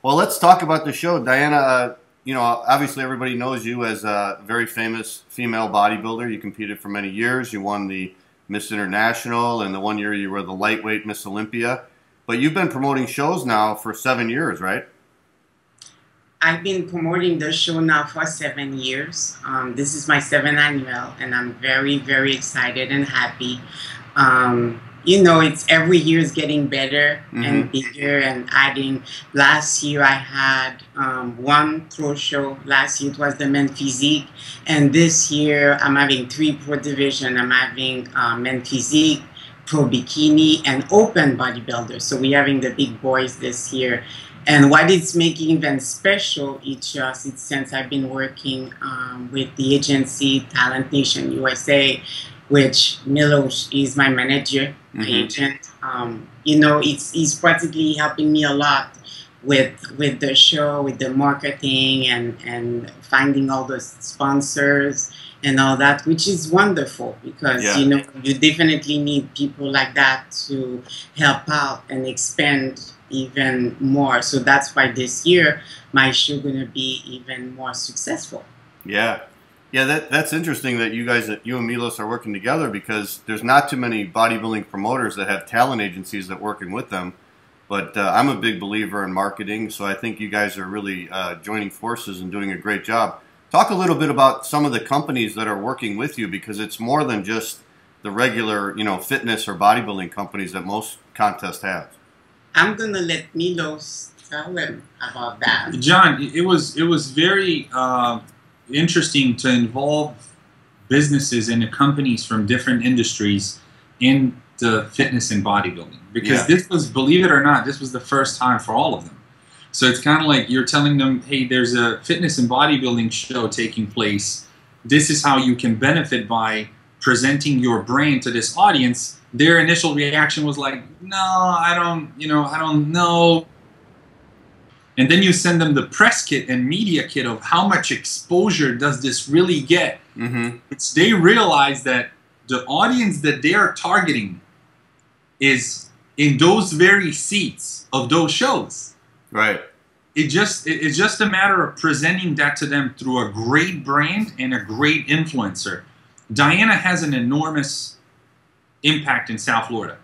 Well, let's talk about the show. Dayana, you know, obviously everybody knows you as a very famous female bodybuilder. You competed for many years. You won the Miss International, and the one year you were the lightweight Miss Olympia. But you've been promoting shows now for 7 years, right? I've been promoting the show now for 7 years. This is my 7th annual, and I'm very, very excited and happy. You know, it's every year is getting better and bigger and adding. Last year I had one pro show. Last year it was the Men Physique, and this year I'm having 3 pro division. I'm having Men Physique, Pro Bikini, and Open Bodybuilder. So we're having the big boys this year. And what it's making them special, it's since I've been working with the agency Talent Nation USA, which Milos is my manager, my agent. You know, he's practically helping me a lot with the show, with the marketing, and finding all the sponsors and all that, which is wonderful because you know, you definitely need people like that to help out and expand even more. So that's why this year my show gonna be even more successful. Yeah, that's interesting that you and Milos are working together, because there's not too many bodybuilding promoters that have talent agencies that working with them. But I'm a big believer in marketing, so I think you guys are really joining forces and doing a great job. Talk a little bit about some of the companies that are working with you, because it's more than just the regular, fitness or bodybuilding companies that most contests have. I'm gonna let Milos tell them about that. John, it was very interesting to involve businesses and companies from different industries in the fitness and bodybuilding, because this was, believe it or not, this was the first time for all of them. So it's kind of like you're telling them, hey, there's a fitness and bodybuilding show taking place. This is how you can benefit by presenting your brand to this audience. Their initial reaction was like, no, I don't know. And then you send them the press kit and media kit of how much exposure does this really get. It's, they realize that the audience that they are targeting is in those very seats of those shows. Right. It's just a matter of presenting that to them through a great brand and a great influencer. Dayana has an enormous impact in South Florida.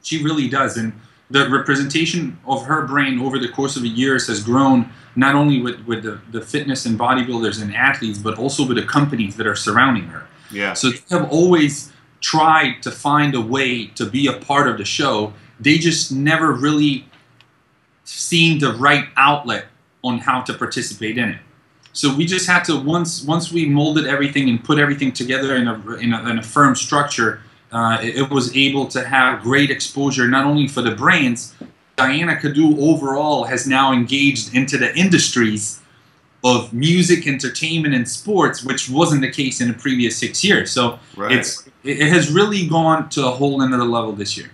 She really does. And the representation of her brand over the course of the years has grown, not only with the fitness and bodybuilders and athletes, but also with the companies that are surrounding her. Yeah. So they have always tried to find a way to be a part of the show. They just never really seen the right outlet on how to participate in it. So we just had to, once we molded everything and put everything together in a firm structure, it was able to have great exposure, not only for the brands. Dayana Cadeau overall has now engaged into the industries of music, entertainment, and sports, which wasn't the case in the previous 6 years. So it has really gone to a whole another level this year.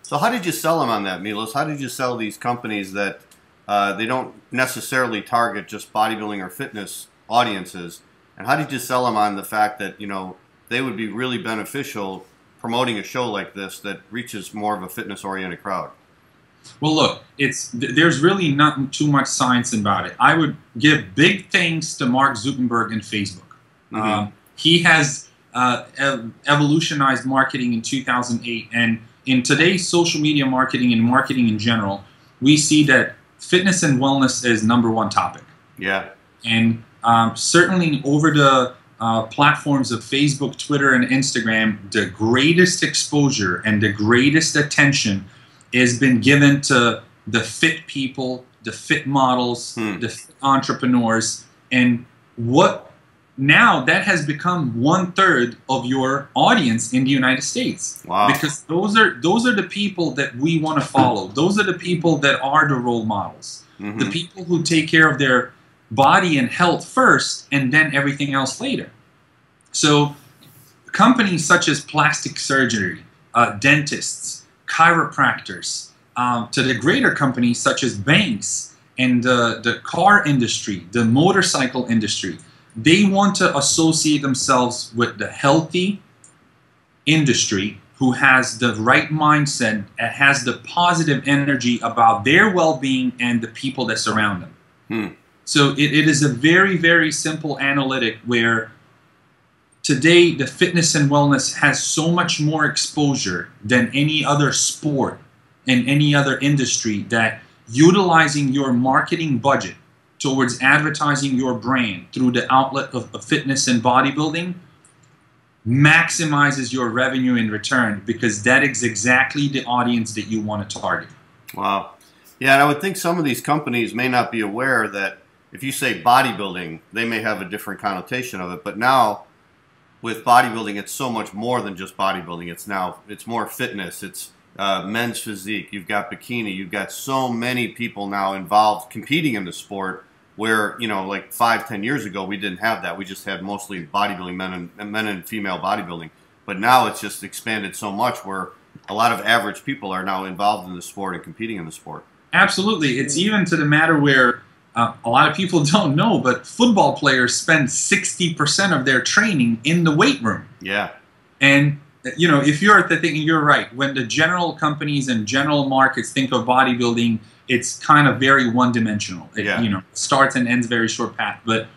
So how did you sell them on that, Milos? How did you sell these companies that they don't necessarily target just bodybuilding or fitness audiences? And how did you sell them on the fact that, they would be really beneficial promoting a show like this that reaches more of a fitness-oriented crowd? Well, look, there's really not too much science about it. I would give big thanks to Mark Zuckerberg and Facebook. He has evolutionized marketing in 2008, and in today's social media marketing and marketing in general, we see that fitness and wellness is #1 topic. Yeah. And certainly over the platforms of Facebook, Twitter, and Instagram, the greatest exposure and the greatest attention has been given to the fit people, the fit models, the fit entrepreneurs, and now that has become 1/3 of your audience in the United States. Wow. Because those are the people that we want to follow. Those are the people that are the role models. The people who take care of their body and health first, and then everything else later. So companies such as plastic surgery, dentists, chiropractors, to the greater companies such as banks and the car industry, the motorcycle industry, they want to associate themselves with the healthy industry who has the right mindset and has the positive energy about their well-being and the people that surround them. So it is a very, very simple analytic where today the fitness and wellness has so much more exposure than any other sport and any other industry that utilizing your marketing budget towards advertising your brand through the outlet of fitness and bodybuilding maximizes your revenue in return, because that is exactly the audience that you want to target. Wow. Yeah, and I would think some of these companies may not be aware that if you say bodybuilding, they may have a different connotation of it. But now with bodybuilding, it's so much more than just bodybuilding. It's more fitness. It's men's physique. You've got bikini. You've got so many people now involved competing in the sport where, like 5-10 years ago, we didn't have that. We just had mostly bodybuilding, men and female bodybuilding. But now it's just expanded so much where a lot of average people are now involved in the sport and competing in the sport. Absolutely. It's even to the matter where a lot of people don't know, but football players spend 60% of their training in the weight room. Yeah. And, if you're at the thing, you're right. When the general companies and general markets think of bodybuilding, it's kind of very one-dimensional. It starts and ends very short path. But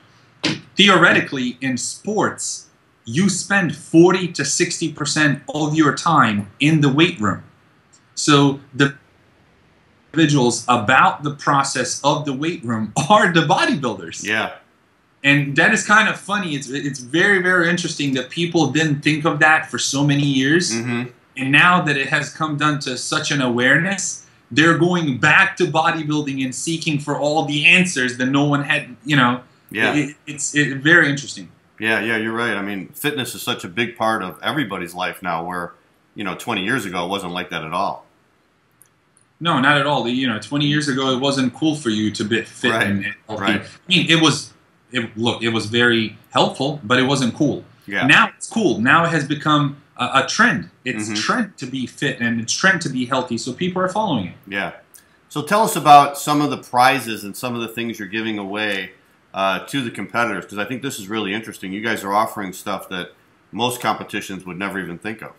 theoretically, in sports, you spend 40 to 60% of your time in the weight room. So the individuals about the process of the weight room are the bodybuilders. Yeah. And that is kind of funny. It's very, very interesting that people didn't think of that for so many years. And now that it has come down to such an awareness, they're going back to bodybuilding and seeking for all the answers that no one had, you know. Yeah. It's very interesting. Yeah, you're right. I mean, fitness is such a big part of everybody's life now where, you know, 20 years ago it wasn't like that at all. No, not at all. You know, 20 years ago it wasn't cool for you to be fit and healthy. Right. I mean, it was very helpful, but it wasn't cool. Yeah. Now it's cool. Now it has become a trend. It's trend to be fit and it's trend to be healthy, so people are following it. Yeah. So tell us about some of the prizes and some of the things you're giving away to the competitors, because I think this is really interesting. You guys are offering stuff that most competitions would never even think of.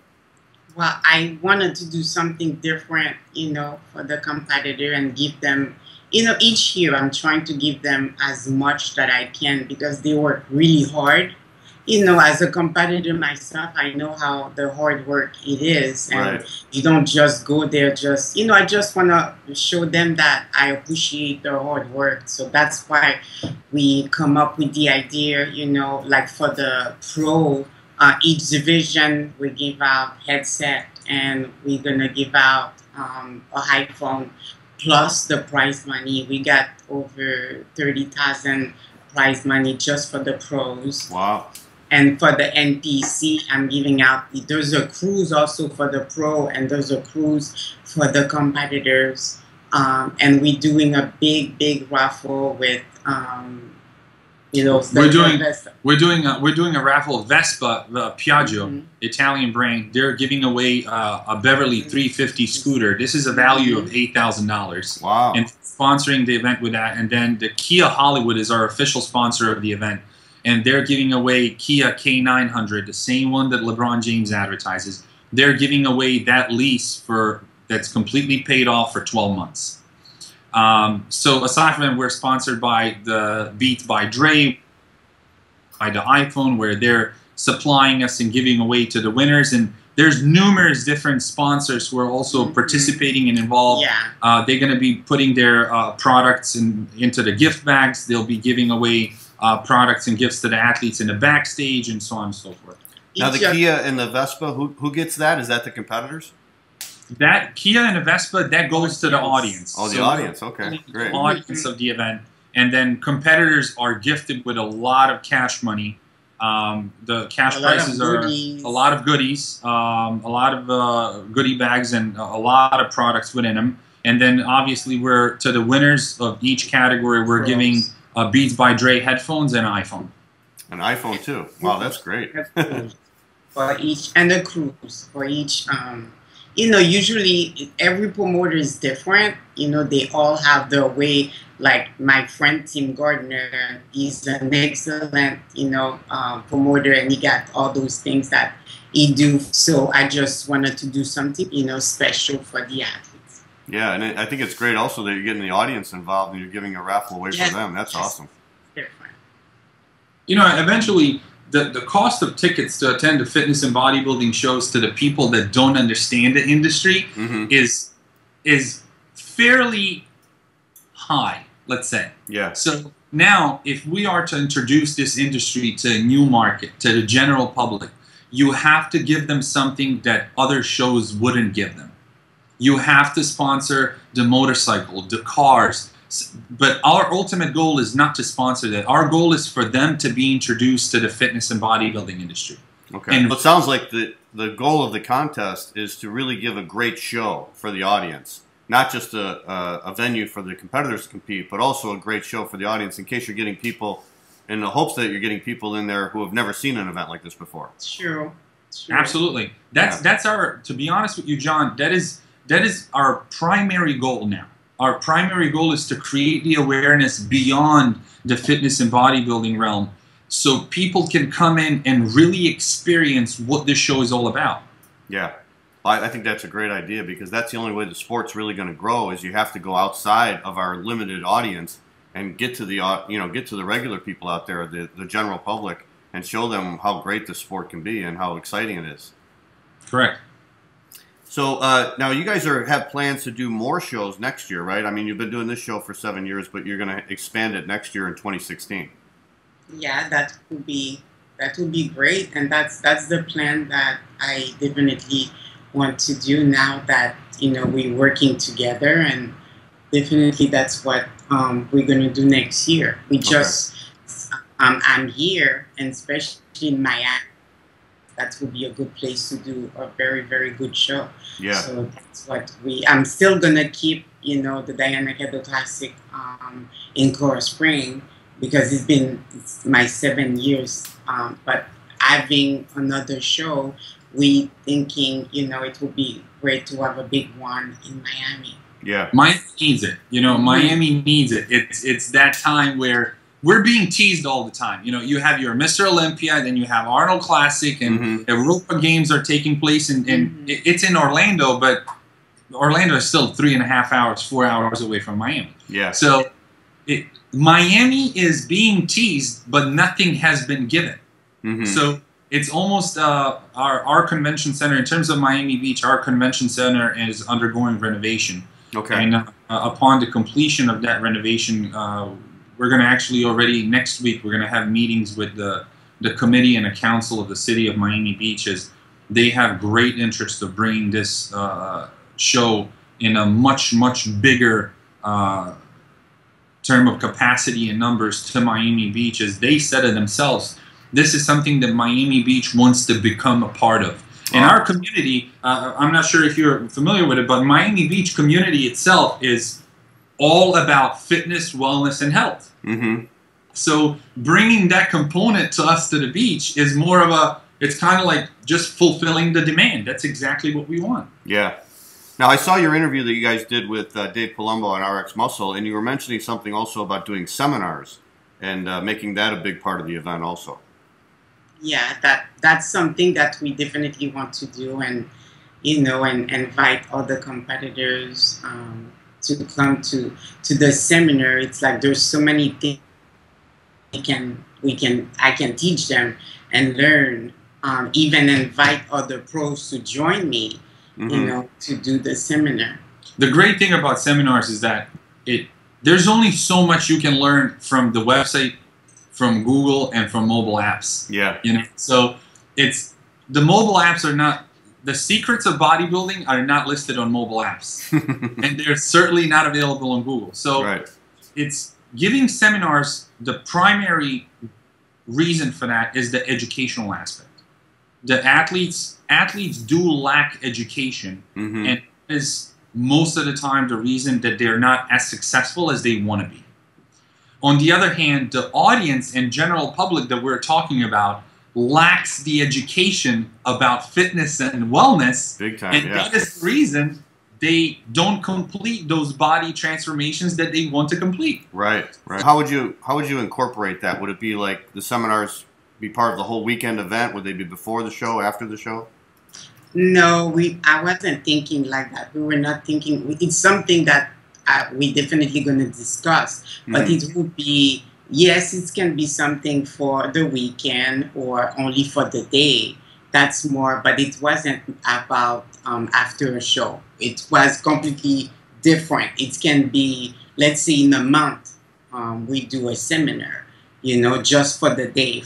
Well, I wanted to do something different, you know, for the competitor and give them, you know, each year I'm trying to give them as much that I can because they work really hard. You know, as a competitor myself, I know how the hard work it is. And you don't just go there just, you know, I just want to show them that I appreciate their hard work. So that's why we come up with the idea, you know, like for the pro, each division we give out headset and we're going to give out a iPhone plus the prize money. We got over 30,000 prize money just for the pros. Wow. And for the NPC, I'm giving out, there's a cruise also for the pro and there's a cruise for the competitors. And we're doing a big raffle with, you know, we're doing a raffle of Vespa, the Piaggio, Italian brand. They're giving away a Beverly 350 scooter. This is a value of $8,000. Wow. And sponsoring the event with that. And then the Kia Hollywood is our official sponsor of the event. And they're giving away Kia K900, the same one that LeBron James advertises. They're giving away that lease that's completely paid off for 12 months. So aside from that, we're sponsored by the Beats by Dre, by the iPhone, where they're supplying us and giving away to the winners. And there's numerous different sponsors who are also participating and involved. Yeah. They're going to be putting their products into the gift bags. They'll be giving away products and gifts to the athletes in the backstage and so on and so forth. Now the Kia and the Vespa, who gets that? Is that the competitors? That Kia and the Vespa, that goes to the audience. Oh, the audience. Okay, great. The audience of the event. And then competitors are gifted with a lot of cash money. The cash prices are a lot of goodies, a lot of goodie bags and a lot of products within them. And then obviously to the winners of each category, we're giving Beats by Dre headphones and an iPhone. An iPhone too. Wow, that's great. For each, and a cruise for each. You know, usually every promoter is different. You know, they all have their way. Like my friend Tim Gardner, he's an excellent, you know, promoter, and he got all those things that he do. So I just wanted to do something, you know, special for the athletes. Yeah, and I think it's great also that you're getting the audience involved and you're giving a raffle away for them. That's awesome. Different. You know, eventually the cost of tickets to attend the fitness and bodybuilding shows to the people that don't understand the industry is fairly high, let's say. Yeah. So now, if we are to introduce this industry to a new market, to the general public, you have to give them something that other shows wouldn't give them. You have to sponsor the motorcycle, the cars. But our ultimate goal is not to sponsor that. Our goal is for them to be introduced to the fitness and bodybuilding industry. Okay. And it sounds like the goal of the contest is to really give a great show for the audience. Not just a venue for the competitors to compete, but also a great show for the audience in case you're getting people, in the hopes that you're getting people in there who have never seen an event like this before. True. Absolutely. That's our, to be honest with you, John, that is our primary goal now. Our primary goal is to create the awareness beyond the fitness and bodybuilding realm so people can come in and really experience what this show is all about. Yeah. I think that's a great idea because that's the only way the sport's really going to grow is you have to go outside of our limited audience and get to the get to the regular people out there, the general public, and show them how great the sport can be and how exciting it is. Correct. So now you guys have plans to do more shows next year, right? I mean, you've been doing this show for 7 years, but you're going to expand it next year in 2016. Yeah, that would be great, and that's the plan that I definitely want to do now that we're working together, and definitely that's what we're going to do next year. We just I'm here, and especially in Miami. That would be a good place to do a very, very good show. Yeah. So that's what I'm still gonna keep, the Dayana Cadeau Classic in Coral Spring because it's my 7 years. But having another show, we thinking, it would be great to have a big one in Miami. Yeah. Miami needs it. Miami needs it. It's that time where we're being teased all the time. You have your Mr. Olympia, then you have Arnold Classic, and Europa Games are taking place, and it's in Orlando, but Orlando is still 3.5 hours, 4 hours away from Miami. Yeah. So Miami is being teased, but nothing has been given. So it's almost our convention center, in terms of Miami Beach, our convention center is undergoing renovation. Okay. And upon the completion of that renovation, we're going to actually already next week, we're going to have meetings with the committee and the council of the city of Miami Beach, as they have great interest of bringing this show in a much, much bigger term of capacity and numbers to Miami Beach. As they said it themselves, this is something that Miami Beach wants to become a part of. In our community, I'm not sure if you're familiar with it, but Miami Beach community itself is all about fitness, wellness, and health. So bringing that component to us to the beach is more of it's kind of like just fulfilling the demand. That's exactly what we want. Yeah. Now, I saw your interview that you guys did with Dave Palumbo on RX Muscle, and you were mentioning something also about doing seminars and making that a big part of the event also. Yeah, that's something that we definitely want to do, and and invite other competitors to come to the seminar. It's like there's so many things I can teach them and learn. Even invite other pros to join me, to do the seminar. The great thing about seminars is that there's only so much you can learn from the website, from Google, and from mobile apps. Yeah. So the mobile apps are not. The secrets of bodybuilding are not listed on mobile apps, and they're certainly not available on Google. So it's giving seminars. The primary reason for that is the educational aspect. The athletes do lack education, and that is most of the time the reason that they're not as successful as they want to be. On the other hand, the audience and general public that we're talking about lacks the education about fitness and wellness. Big time, and that is the reason they don't complete those body transformations that they want to complete. Right. How would you incorporate that? Would it be like the seminars be part of the whole weekend event? Would they be before the show, after the show? No, I wasn't thinking like that. We were not thinking. It's something that we definitely going to discuss, but it would be. Yes, it can be something for the weekend or only for the day. That's more, but it wasn't about after a show. It was completely different. It can be, let's say in a month, we do a seminar, just for the day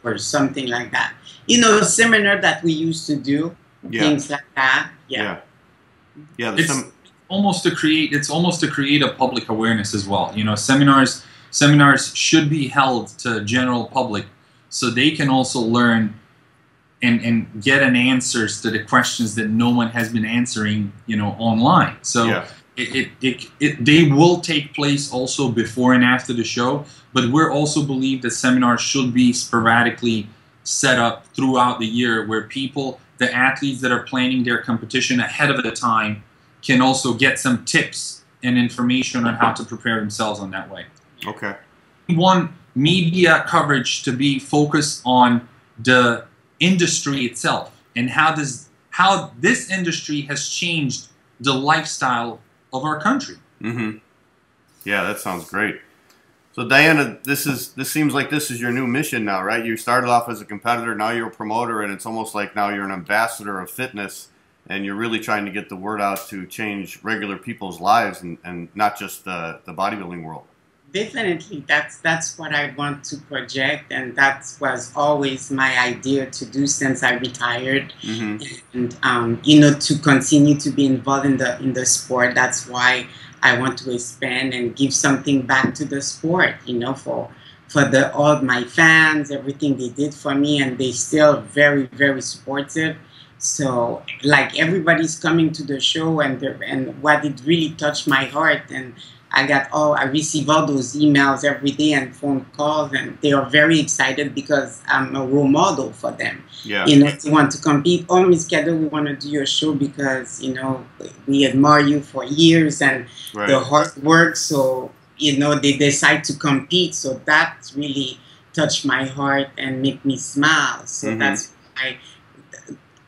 or something like that. A seminar that we used to do, things like that. Yeah. It's almost to create a public awareness as well. Seminars should be held to general public so they can also learn and get an answers to the questions that no one has been answering, online. So they will take place also before and after the show, but we also believe that seminars should be sporadically set up throughout the year where the athletes that are planning their competition ahead of the time can also get some tips and information on how to prepare themselves on that way. Okay. We want media coverage to be focused on the industry itself and how this industry has changed the lifestyle of our country. Yeah, that sounds great. So Dayana, this seems like this is your new mission now, right? You started off as a competitor, now you're a promoter, and it's almost like now you're an ambassador of fitness and you're really trying to get the word out to change regular people's lives and not just the bodybuilding world. Definitely, that's what I want to project, and that was always my idea to do since I retired. And you know, to continue to be involved in the sport. That's why I want to expand and give something back to the sport. You know, for all my fans, everything they did for me, and they still very, very supportive. So like everybody's coming to the show, and what it really touched my heart, and I receive all those emails every day and phone calls, and they are very excited because I'm a role model for them. Yeah. You know, they want to compete. Oh, Miss Cadeau, we want to do your show because, you know, we admire you for years and the hard work. So, you know, they decide to compete. So that really touched my heart and make me smile. So that's why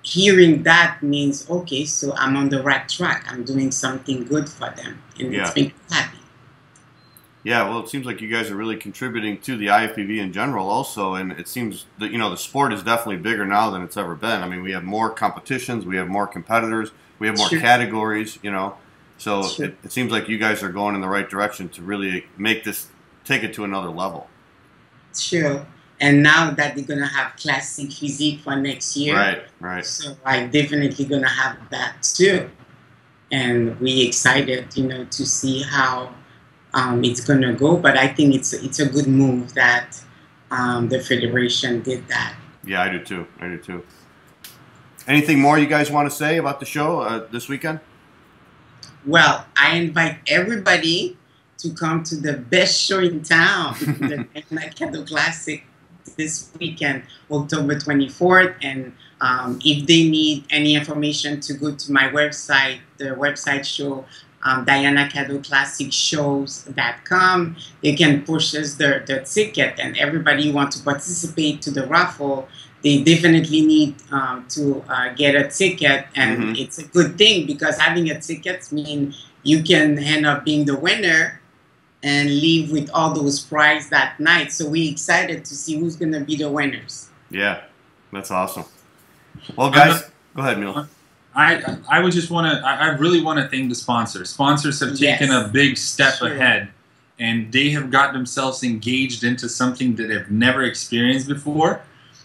hearing that means, okay, so I'm on the right track. I'm doing something good for them, and it's making me happy. Yeah, well, it seems like you guys are really contributing to the IFBB in general also, and it seems that, you know, the sport is definitely bigger now than it's ever been. I mean, we have more competitions, we have more competitors, we have more categories, you know, so it seems like you guys are going in the right direction to really take it to another level. Sure. And now that they're going to have classic physique for next year. Right. So I'm definitely going to have that too. And we excited, you know, to see how it's going to go. But I think it's a good move that the Federation did that. Yeah, I do too. Anything more you guys want to say about the show this weekend? Well, I invite everybody to come to the best show in town, the Cadeau Classic, this weekend, October 24th. And if they need any information, to go to my website, the website show, DayanaCadeauClassicShows.com. They can purchase their ticket, and everybody who wants to participate to the raffle, they definitely need to get a ticket. And it's a good thing, because having a ticket means you can end up being the winner and leave with all those prizes that night. So we're excited to see who's going to be the winners. Yeah, that's awesome. Well, guys, go ahead, Milo. I would just want to, I really want to thank the sponsors. Sponsors have taken a big step ahead, and they have got themselves engaged into something that they've never experienced before.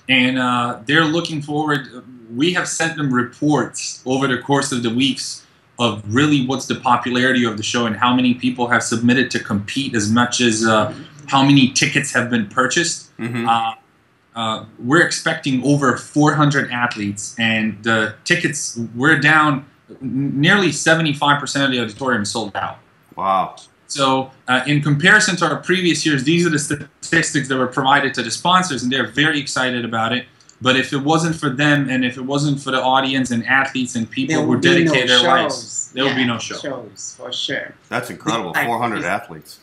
And they're looking forward. We have sent them reports over the course of the weeks of really what's the popularity of the show and how many people have submitted to compete, as much as how many tickets have been purchased. We're expecting over 400 athletes, and the tickets, we're down nearly 75% of the auditorium sold out. Wow. So in comparison to our previous years, these are the statistics that were provided to the sponsors, and they're very excited about it. But if it wasn't for them, and if it wasn't for the audience and athletes and people who dedicate their lives, there would be no show. Shows, for sure. That's incredible, 400 athletes.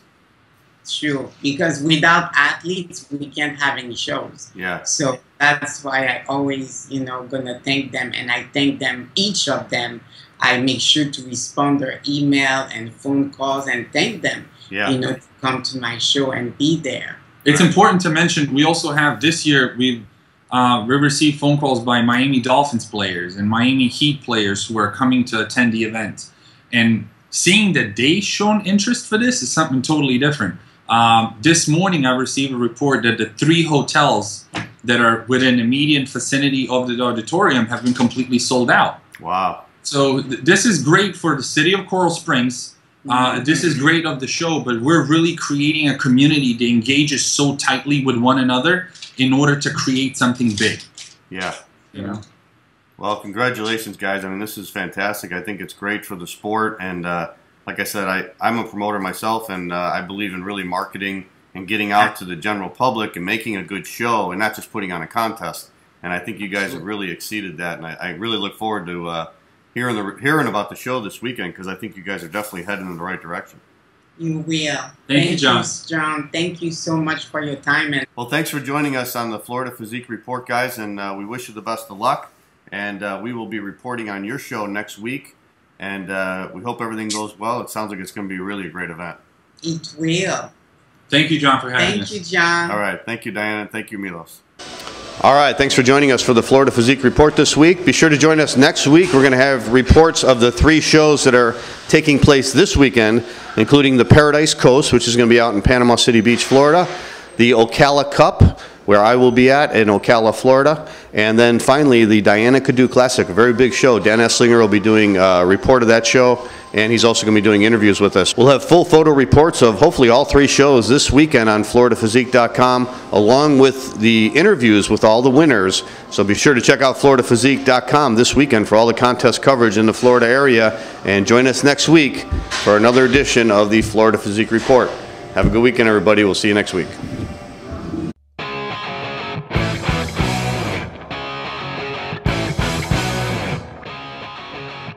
True, because without athletes, we can't have any shows. Yeah. So that's why I always, you know, gonna thank them, and I thank them, each of them. I make sure to respond their email and phone calls and thank them, you know, to come to my show and be there. It's important to mention, we also have this year, we received phone calls by Miami Dolphins players and Miami Heat players who are coming to attend the event. And seeing that they shown interest for this is something totally different. This morning I received a report that the 3 hotels that are within immediate vicinity of the auditorium have been completely sold out. Wow. So this is great for the city of Coral Springs. This is great of the show, but we're really creating a community that engages so tightly with one another in order to create something big. Yeah. You know? Well, congratulations, guys. I mean, this is fantastic. I think it's great for the sport, and like I said, I'm a promoter myself, and I believe in really marketing and getting out to the general public and making a good show and not just putting on a contest. And I think you guys have really exceeded that, and I really look forward to hearing about the show this weekend, because I think you guys are definitely heading in the right direction. You will. Thank you, John. John, thank you so much for your time. Well, thanks for joining us on the Florida Physique Report, guys, and we wish you the best of luck. And we will be reporting on your show next week, and we hope everything goes well. It sounds like it's going to be really a great event. It will. Thank you, John, for having us. Thank you, John. All right. Thank you, Dayana. Thank you, Milos. All right, thanks for joining us for the Florida Physique Report this week. Be sure to join us next week. We're going to have reports of the 3 shows that are taking place this weekend, including the Paradise Coast, which is going to be out in Panama City Beach, Florida, the Ocala Cup, where I will be at in Ocala, Florida, and then finally the Dayana Cadeau Classic, a very big show. Dan Esslinger will be doing a report of that show, and he's also going to be doing interviews with us. We'll have full photo reports of hopefully all 3 shows this weekend on FloridaPhysique.com, along with the interviews with all the winners. So be sure to check out FloridaPhysique.com this weekend for all the contest coverage in the Florida area, and join us next week for another edition of the Florida Physique Report. Have a good weekend, everybody. We'll see you next week.